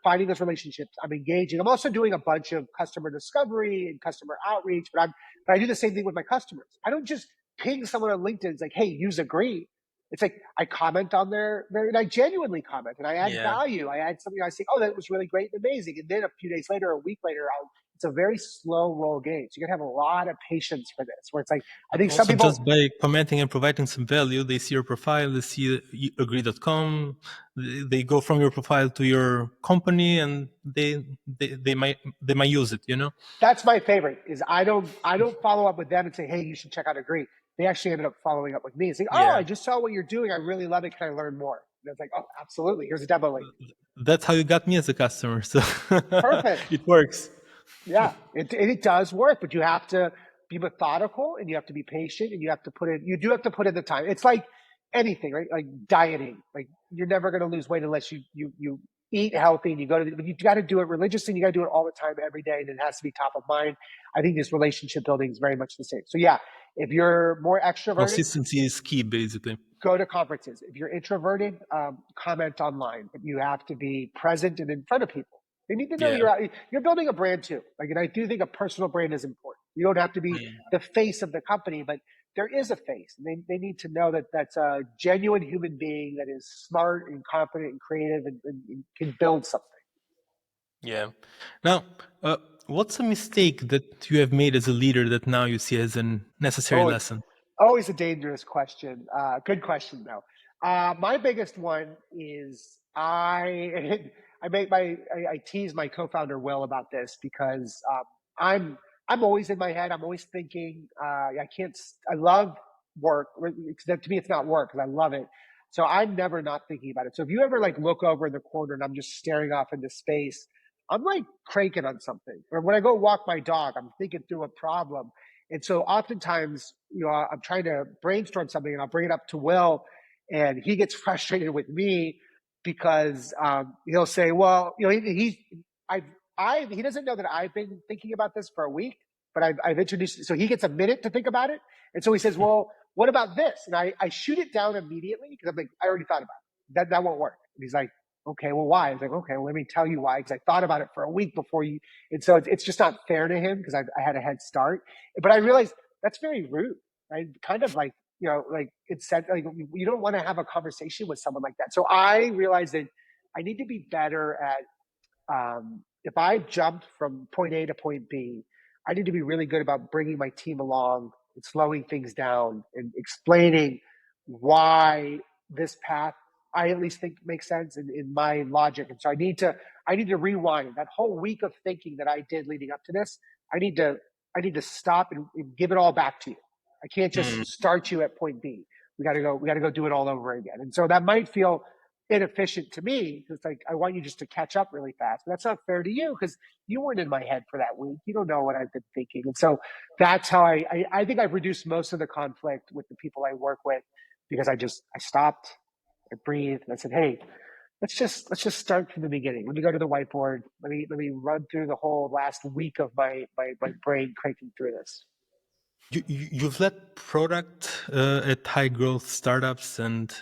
finding those relationships. I'm engaging. I'm also doing a bunch of customer discovery and customer outreach. But I do the same thing with my customers. I don't just ping someone on LinkedIn. It's like, hey, use agree. It's like I comment on and I genuinely comment and I add value. I add something. I say, oh, that was really great and amazing. And then a few days later, a week later, it's a very slow roll game. So you gotta have a lot of patience for this. Where it's like, I think
also,
some people
just by commenting and providing some value, they see your profile, they see @𝗥cie.com, they go from your profile to your company, and they might use it.
That's my favorite. Is I don't follow up with them and say, hey, you should check out Agree. They actually ended up following up with me and saying, oh, I just saw what you're doing. I really love it. Can I learn more? And it's like, oh, absolutely. Here's a demo link.
That's how you got me as a customer. So
perfect.
It works.
Yeah, it does work, but you have to be methodical and you have to be patient and you do have to put in the time. It's like anything, right? Like dieting. Like you're never going to lose weight unless you eat healthy and you got to do it religiously and you got to do it all the time, every day. And it has to be top of mind. I think this relationship building is very much the same. So yeah, if you're more extroverted,
consistency is key, basically.
Go to conferences. If you're introverted, comment online. You have to be present and in front of people. They need to know you're building a brand too. And I do think a personal brand is important. You don't have to be the face of the company, but there is a face. And they need to know that that's a genuine human being that is smart and confident and creative and can build something.
Yeah. Now, what's a mistake that you have made as a leader that now you see as a necessary lesson?
Always a dangerous question. Good question though. My biggest one is I tease my co-founder Will about this because I'm always in my head. I'm always thinking. I love work. To me, it's not work because I love it. So I'm never not thinking about it. So if you ever look over in the corner and I'm just staring off into space, I'm cranking on something. Or when I go walk my dog, I'm thinking through a problem. And so oftentimes, I'm trying to brainstorm something and I'll bring it up to Will and he gets frustrated with me because he'll say, well, he doesn't know that I've been thinking about this for a week, but I've introduced it. So he gets a minute to think about it. And so he says, well, what about this? And I shoot it down immediately because I'm like, I already thought about it. That won't work. And he's like, okay, well, why? I was like, okay, well, let me tell you why. Because I thought about it for a week before you. And so it's just not fair to him because I had a head start. But I realized that's very rude. Right? Kind of it said, you don't want to have a conversation with someone like that. So I realized that I need to be better at, if I jumped from point A to point B, I need to be really good about bringing my team along and slowing things down and explaining why this path I at least think makes sense in my logic. And so I need to rewind that whole week of thinking that I did leading up to this. I need to stop and give it all back to you. I can't just start you at point B. We got to go do it all over again. And so that might feel inefficient to me because I want you just to catch up really fast. But that's not fair to you because you weren't in my head for that week. You don't know what I've been thinking. And so that's how I think I've reduced most of the conflict with the people I work with because I stopped, I breathed, and I said, hey, let's just start from the beginning. Let me go to the whiteboard. Let me run through the whole last week of my brain cranking through this.
You've led product at high growth startups and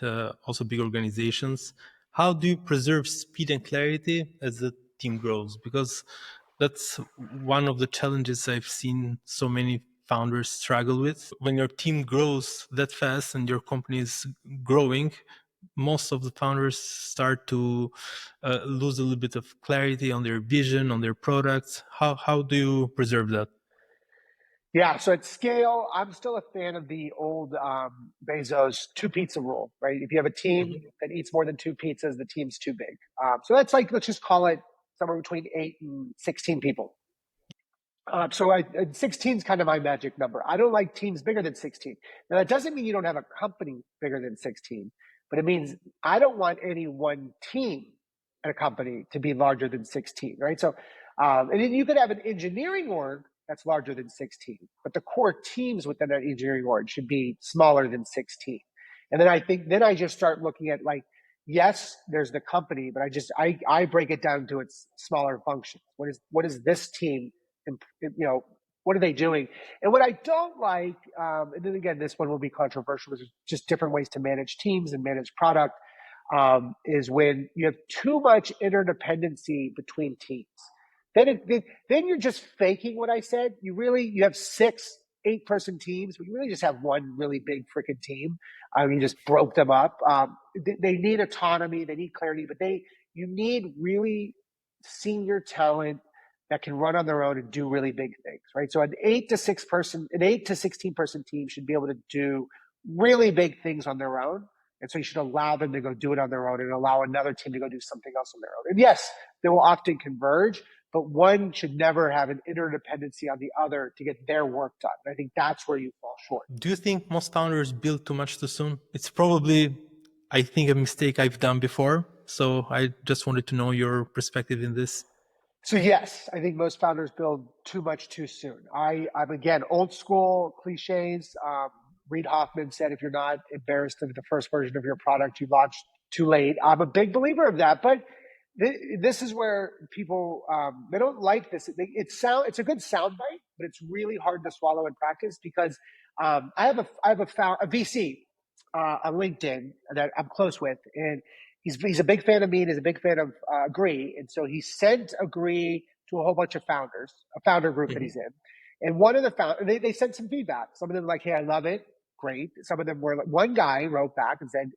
also big organizations. How do you preserve speed and clarity as the team grows? Because that's one of the challenges I've seen so many founders struggle with. When your team grows that fast and your company is growing, most of the founders start to lose a little bit of clarity on their vision, on their products. How do you preserve that?
Yeah, so at scale, I'm still a fan of the old Bezos 2-pizza rule, right? If you have a team that eats more than 2 pizzas, the team's too big. So that's like, let's just call it somewhere between 8 and 16 people. So 16 is kind of my magic number. I don't like teams bigger than 16. Now, that doesn't mean you don't have a company bigger than 16, but it means I don't want any one team at a company to be larger than 16, right? So, and then you could have an engineering org that's larger than 16, but the core teams within that engineering org should be smaller than 16. And then I just start looking at like, yes, there's the company, but I break it down to its smaller functions. What is this team? What are they doing? And what I don't like, and then again, this one will be controversial, because there's just different ways to manage teams and manage product, is when you have too much interdependency between teams. Then you're just faking what I said. You have 6, 8-person teams, but you really just have one really big freaking team. You just broke them up. They need autonomy, they need clarity, but you need really senior talent that can run on their own and do really big things, right? So an 8 to 16-person team should be able to do really big things on their own. And so you should allow them to go do it on their own and allow another team to go do something else on their own. And yes, they will often converge, but one should never have an interdependency on the other to get their work done. And I think that's where you fall short.
Do you think most founders build too much too soon? It's probably, I think, a mistake I've done before. So I just wanted to know your perspective in this.
So yes, I think most founders build too much too soon. I'm again, old school cliches. Reid Hoffman said, if you're not embarrassed of the first version of your product, you launched too late. I'm a big believer of that, but this is where people, they don't like this. It's a good soundbite, but it's really hard to swallow in practice, because I have a VC on LinkedIn that I'm close with, and he's a big fan of me and is a big fan of 𝗥cie. And so he sent 𝗥cie to a whole bunch of founders, a founder group that he's in. And one of the founders, they sent some feedback. Some of them were like, hey, I love it. Great. Some of them were like, one guy wrote back and said,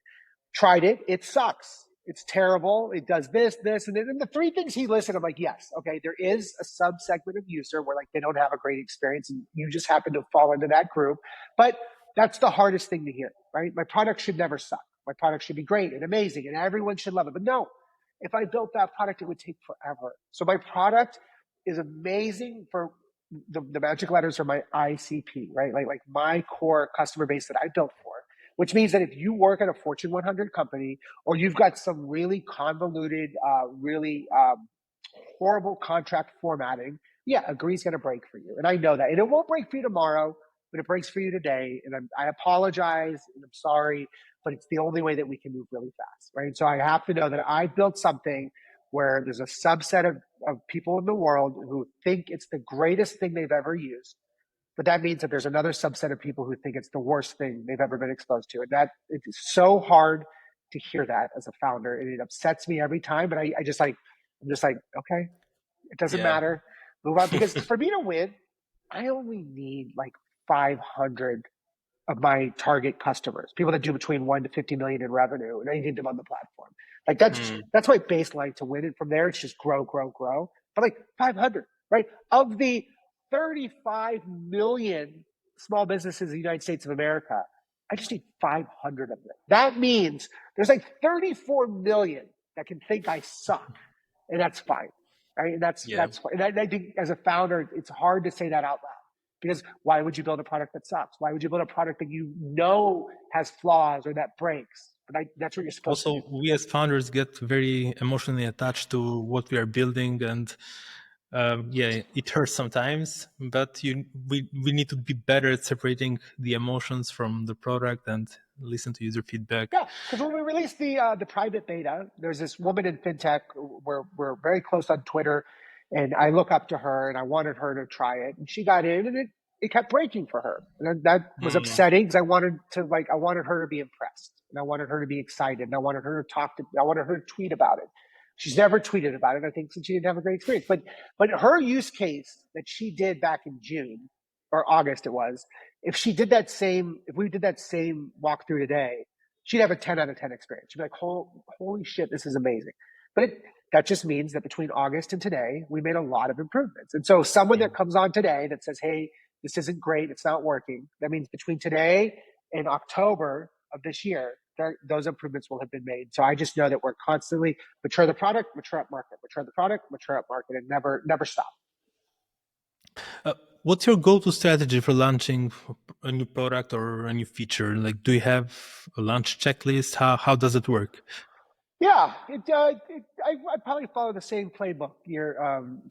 tried it. It sucks. It's terrible. It does this. And then the 3 things he listed, I'm like, yes, okay, there is a subsegment of user where like they don't have a great experience and you just happen to fall into that group. But that's the hardest thing to hear, right? My product should never suck. My product should be great and amazing and everyone should love it. But no, if I built that product, it would take forever. So my product is amazing for the magic letters are my ICP, right? Like my core customer base that I built for, which means that if you work at a Fortune 100 company, or you've got some really convoluted, really horrible contract formatting, yeah, 𝗥cie's going to break for you. And I know that. And it won't break for you tomorrow, but it breaks for you today. And I apologize and I'm sorry, but it's the only way that we can move really fast, right? So I have to know that I built something where there's a subset of people in the world who think it's the greatest thing they've ever used. But that means that there's another subset of people who think it's the worst thing they've ever been exposed to. And that it is so hard to hear that as a founder. And it upsets me every time. But I'm just like, okay, it doesn't matter. Move on. Because for me to win, I only need like 500 of my target customers, people that do between 1 to 50 million in revenue, and I need them on the platform. Like that's my baseline to win. And from there, it's just grow. But like 500, right? Of the 35 million small businesses in the United States of America, I just need 500 of them. That means there's like 34 million that can think I suck, and that's fine, right? And that's fine. And I think as a founder, it's hard to say that out loud, because why would you build a product that sucks? Why would you build a product that you know has flaws or that breaks? But that's what you're supposed to do.
Also, we as founders get very emotionally attached to what we are building, and it hurts sometimes, but we need to be better at separating the emotions from the product, and listen to user feedback.
Yeah, because when we released the private beta, there's this woman in fintech. We're very close on Twitter, and I look up to her, and I wanted her to try it, and she got in, and it kept breaking for her, and that was upsetting because I wanted her to be impressed, and I wanted her to be excited, and I wanted her to tweet about it. She's never tweeted about it, I think, since she didn't have a great experience. But her use case that she did back in June or August, it was, if we did that same walkthrough today, she'd have a 10 out of 10 experience. She'd be like, holy shit, this is amazing. But that just means that between August and today, we made a lot of improvements. And so someone that comes on today that says, hey, this isn't great, it's not working, that means between today and October of this year, those improvements will have been made. So I just know that we're constantly mature the product, mature up market, mature the product, mature up market, and never stop.
What's your go-to strategy for launching a new product or a new feature? Like, do you have a launch checklist? How does it work?
Yeah, I probably follow the same playbook.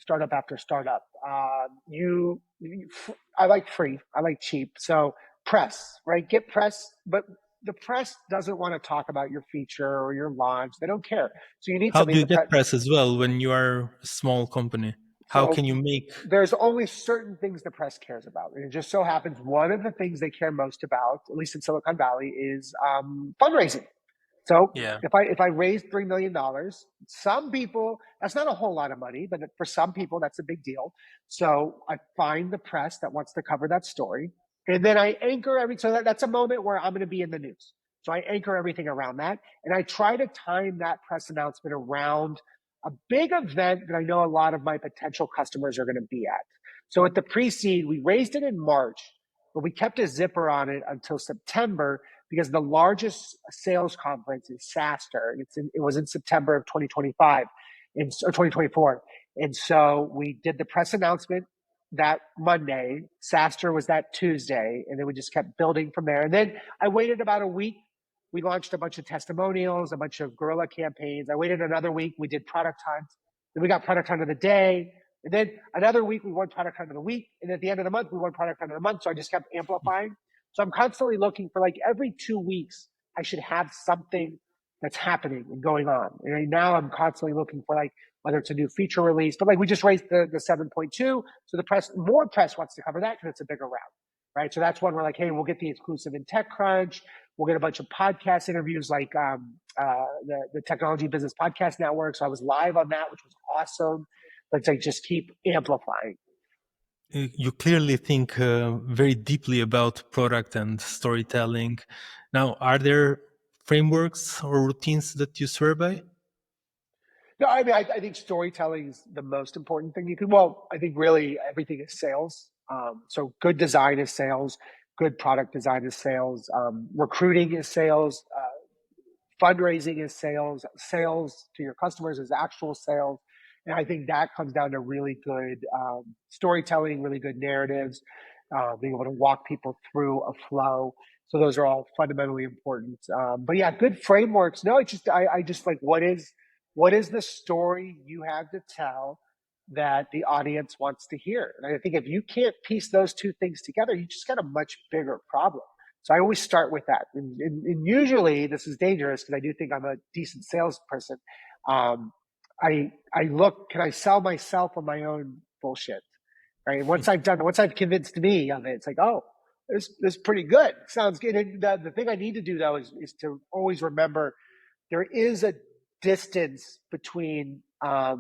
Startup after startup. I like free. I like cheap. So press, right? Get press, but the press doesn't want to talk about your feature or your launch. They don't care. So you need
How
something.
do you get press as well when you are a small company? How can you make?
There's only certain things the press cares about. And it just so happens one of the things they care most about, at least in Silicon Valley, is fundraising. So if I raise $3 million, some people, that's not a whole lot of money, but for some people, that's a big deal. So I find the press that wants to cover that story. And then I anchor so that's a moment where I'm going to be in the news. So I anchor everything around that. And I try to time that press announcement around a big event that I know a lot of my potential customers are going to be at. So at the pre-seed, we raised it in March, but we kept a zipper on it until September because the largest sales conference is SaaStr. It was in September of 2025 or 2024. And so we did the press announcement that Monday. SaaStr was that Tuesday. And then we just kept building from there. And then I waited about a week. We launched a bunch of testimonials, a bunch of guerrilla campaigns. I waited another week. We did product hunt. Then we got product hunt of the day. And then another week, we won product hunt of the week. And at the end of the month, we won product hunt of the month. So I just kept amplifying. So I'm constantly looking for, like, every 2 weeks, I should have something that's happening and going on. And now I'm constantly looking for, like, whether it's a new feature release, but like we just raised the 7.2. So more press wants to cover that because it's a bigger round, right? So that's one where, like, hey, we'll get the exclusive in TechCrunch. We'll get a bunch of podcast interviews like the Technology Business Podcast Network. So I was live on that, which was awesome. But it's like just keep amplifying.
You clearly think very deeply about product and storytelling. Now, are there frameworks or routines that you swear by?
No, I mean, I think storytelling is the most important thing you can. Well, I think really everything is sales. So good design is sales. Good product design is sales. Recruiting is sales. Fundraising is sales. Sales to your customers is actual sales. And I think that comes down to really good storytelling, really good narratives, being able to walk people through a flow. So those are all fundamentally important. But yeah, good frameworks. No, it's just I just like what is the story you have to tell that the audience wants to hear? And I think if you can't piece those two things together, you just got a much bigger problem. So I always start with that. And usually this is dangerous because I do think I'm a decent salesperson. I look, can I sell myself on my own bullshit? Right. Once I've convinced me of it, it's like, oh, this is pretty good. Sounds good. And the thing I need to do though is to always remember there is a distance between a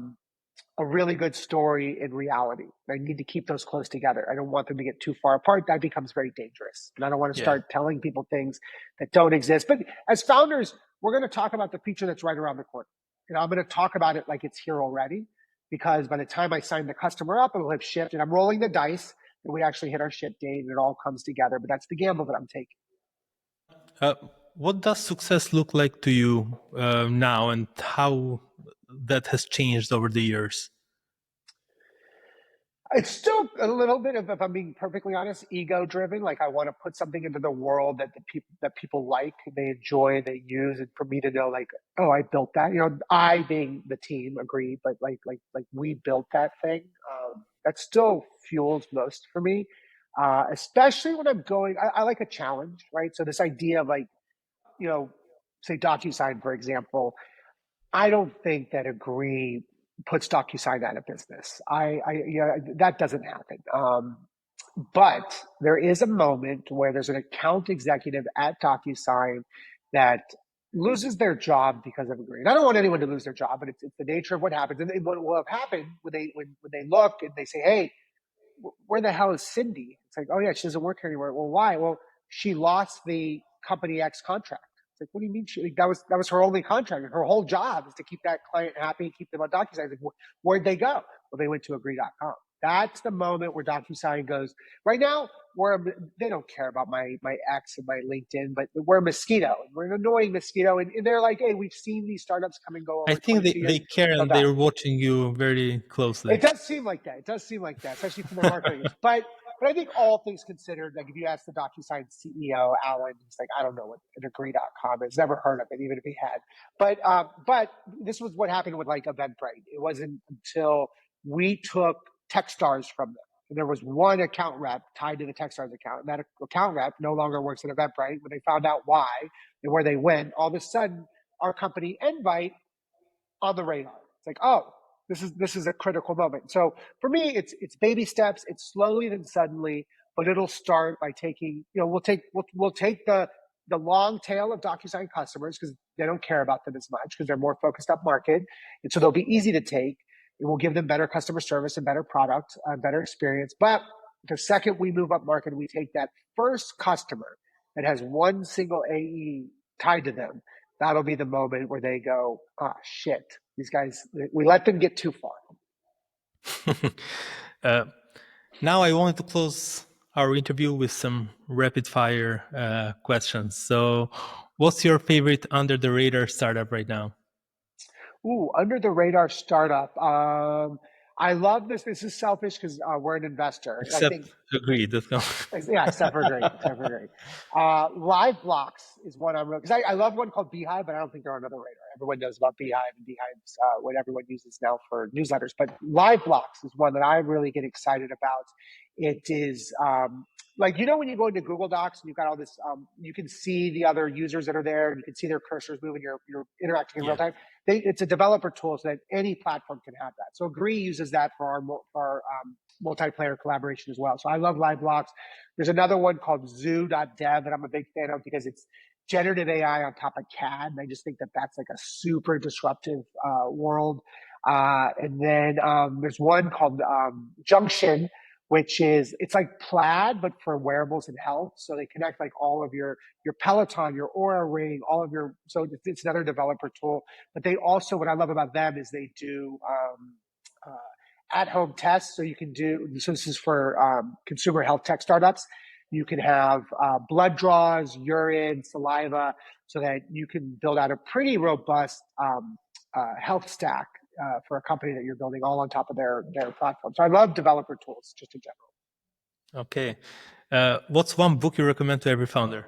really good story and reality. I need to keep those close together. I don't want them to get too far apart. That becomes very dangerous. And I don't want to start telling people things that don't exist. But as founders, we're going to talk about the feature that's right around the corner. And I'm going to talk about it like it's here already, because by the time I sign the customer up, it'll have shipped, and I'm rolling the dice and we actually hit our ship date and it all comes together. But that's the gamble that I'm taking.
What does success look like to you now, and how that has changed over the years?
It's still a little bit of, if I'm being perfectly honest, ego-driven. Like I want to put something into the world that people like, they enjoy, they use, and for me to know, like, oh, I built that. You know, I being the team agree, but like we built that thing. That still fuels most for me, especially when I'm going. I like a challenge, right? So this idea of like say DocuSign, for example, I don't think that 𝗥cie puts DocuSign out of business. That doesn't happen. But there is a moment where there's an account executive at DocuSign that loses their job because of 𝗥cie. And I don't want anyone to lose their job, but it's the nature of what happens. And what will have happened when they look and they say, "Hey, where the hell is Cindy?" It's like, "Oh yeah, she doesn't work here anymore." Well, why? Well, she lost the company X contract. It's like, what do you mean? That was her only contract. Her whole job is to keep that client happy and keep them on DocuSign. Like, where'd they go? Well, they went to 𝗥cie.com. That's the moment where DocuSign goes. Right now, they don't care about my X and my LinkedIn, but we're a mosquito. We're an annoying mosquito, and they're like, "Hey, we've seen these startups come and go over
I think
22 years.
they care and they're watching you very closely.
It does seem like that. It does seem like that, especially from their marketing. But I think all things considered, like if you ask the DocuSign CEO, Alan, he's like, I don't know what an 𝗥cie.com is. Never heard of it, even if he had. But this was what happened with like Eventbrite. It wasn't until we took Techstars from them. And there was one account rep tied to the Techstars account. And that account rep no longer works at Eventbrite. When they found out why and where they went, all of a sudden, our company Invite on the radar. It's like, oh, this is a critical moment. So for me, it's baby steps. It's slowly then suddenly, but it'll start by taking, we'll take the long tail of DocuSign customers because they don't care about them as much because they're more focused up market. And so they'll be easy to take. It will give them better customer service and better product, better experience. But the second we move up market, we take that first customer that has one single AE tied to them. That'll be the moment where they go, "Ah, shit, these guys, we let them get too far."
Now I wanted to close our interview with some rapid fire questions. So what's your favorite under the radar startup right now?
Ooh, under the radar startup. I love this. This is selfish because we're an investor.
Except agreed.
Yeah, except for great. LiveBlocks is one I'm because I love one called 𝗵𝗽, but I don't think they're on another radar. Everyone knows about 𝗵𝗽, and 𝗵𝗽's what everyone uses now for newsletters. But LiveBlocks is one that I really get excited about. It is like, when you go into Google Docs and you've got all this, you can see the other users that are there, and you can see their cursors moving. You're interacting in real time. It's a developer tool so that any platform can have that. So 𝗥cie uses that for our multiplayer collaboration as well. So I love LiveBlocks. There's another one called Zoo.dev that I'm a big fan of because it's generative AI on top of CAD. And I just think that that's like a super disruptive world. And then there's one called Junction, which it's like Plaid, but for wearables and health. So they connect like all of your Peloton, your Oura Ring, so it's another developer tool. But they also, what I love about them is they do at-home tests. So this is for consumer health tech startups. You can have blood draws, urine, saliva, so that you can build out a pretty robust health stack for a company that you're building all on top of their platform. So I love developer tools just in general.
Okay. What's one book you recommend to every founder?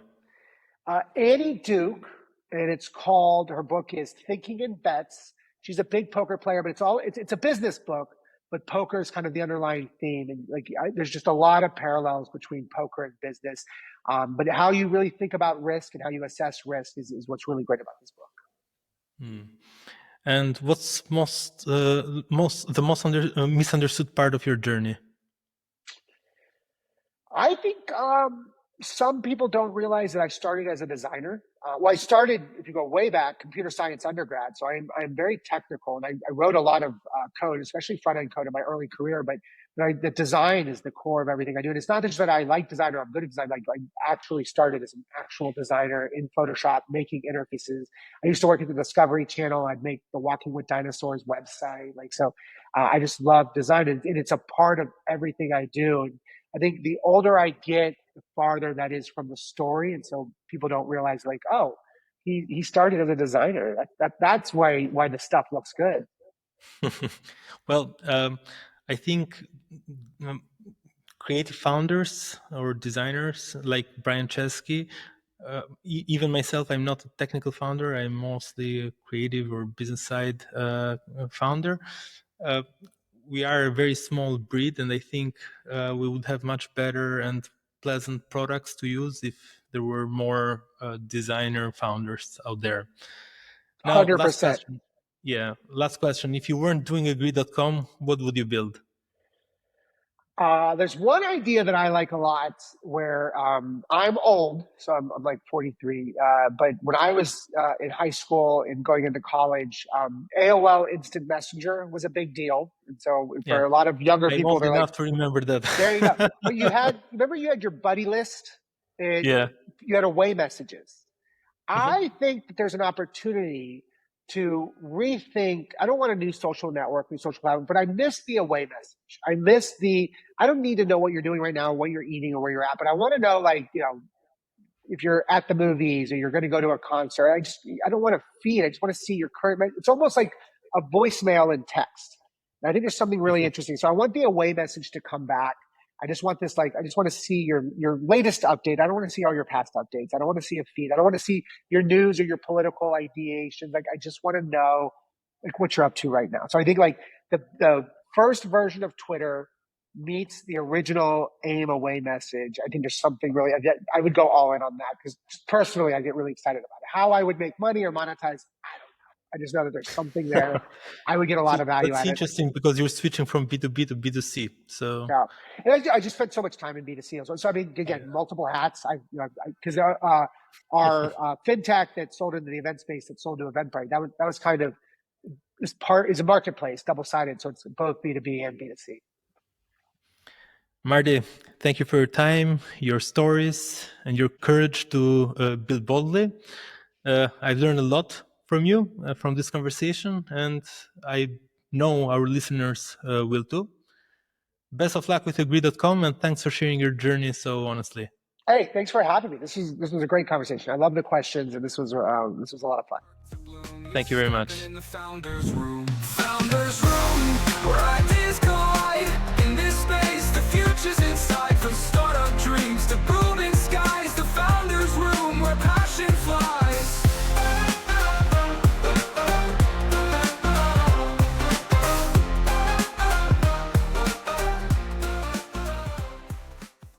Annie Duke, and her book is Thinking in Bets. She's a big poker player, but it's a business book, but poker is kind of the underlying theme. And there's just a lot of parallels between poker and business. But how you really think about risk and how you assess risk is what's really great about this book.
And what's the most misunderstood part of your journey?
I think some people don't realize that I started as a designer. I started, if you go way back, computer science undergrad. So I'm very technical, and I wrote a lot of code, especially front-end code in my early career. But the design is the core of everything I do. And it's not just that I like design or I'm good at design. Like, I actually started as an actual designer in Photoshop, making interfaces. I used to work at the Discovery Channel. I'd make the Walking with Dinosaurs website. I just love design, and it's a part of everything I do. And I think the older I get, the farther that is from the story. And so people don't realize, like, oh, he started as a designer. That's why the stuff looks good.
Well, I think creative founders or designers like Brian Chesky, even myself, I'm not a technical founder. I'm mostly a creative or business side founder. We are a very small breed, and I think we would have much better and pleasant products to use if there were more designer founders out there. Now,
100%.
last question. Yeah, last question. If you weren't doing 𝗥.com, what would you build?
There's one idea that I like a lot where I'm old, so I'm like 43. But when I was in high school and going into college, AOL Instant Messenger was a big deal. And so for a lot of younger people,
old
they're
enough
like,
to remember that.
There you go. But remember you had your buddy list? You had away messages. I think that there's an opportunity to rethink. I don't want a new social network, new social platform, but I miss the away message. I don't need to know what you're doing right now, what you're eating or where you're at, but I want to know, like, if you're at the movies or you're going to go to a concert. I don't want to feed. I just want to see your current. It's almost like a voicemail in text. And I think there's something really interesting. So I want the away message to come back. I just want this, I just want to see your latest update. I don't want to see all your past updates. I don't want to see a feed. I don't want to see your news or your political ideations. I just want to know what you're up to right now. So I think the first version of Twitter meets the original AIM away message. I think there's something really, I would go all in on that because personally, I get really excited about it. How I would make money or monetize, I don't know. I just know that there's something there. I would get a lot of value out of it.
That's interesting because you're switching from B2B to B2C. So
yeah, and I just spent so much time in B2C. So I mean, again, multiple hats. Because our fintech that sold into the event space that sold to Eventbrite, that was kind of is a marketplace, double-sided. So it's both B2B and B2C.
Marty, thank you for your time, your stories, and your courage to build boldly. I've learned a lot from you, from this conversation, and I know our listeners will too. Best of luck with 𝗥.com, and thanks for sharing your journey so honestly.
Hey, thanks for having me. This was a great conversation. I love the questions, and this was a lot of fun.
Thank you very much.
In the founders room, where ideas collide.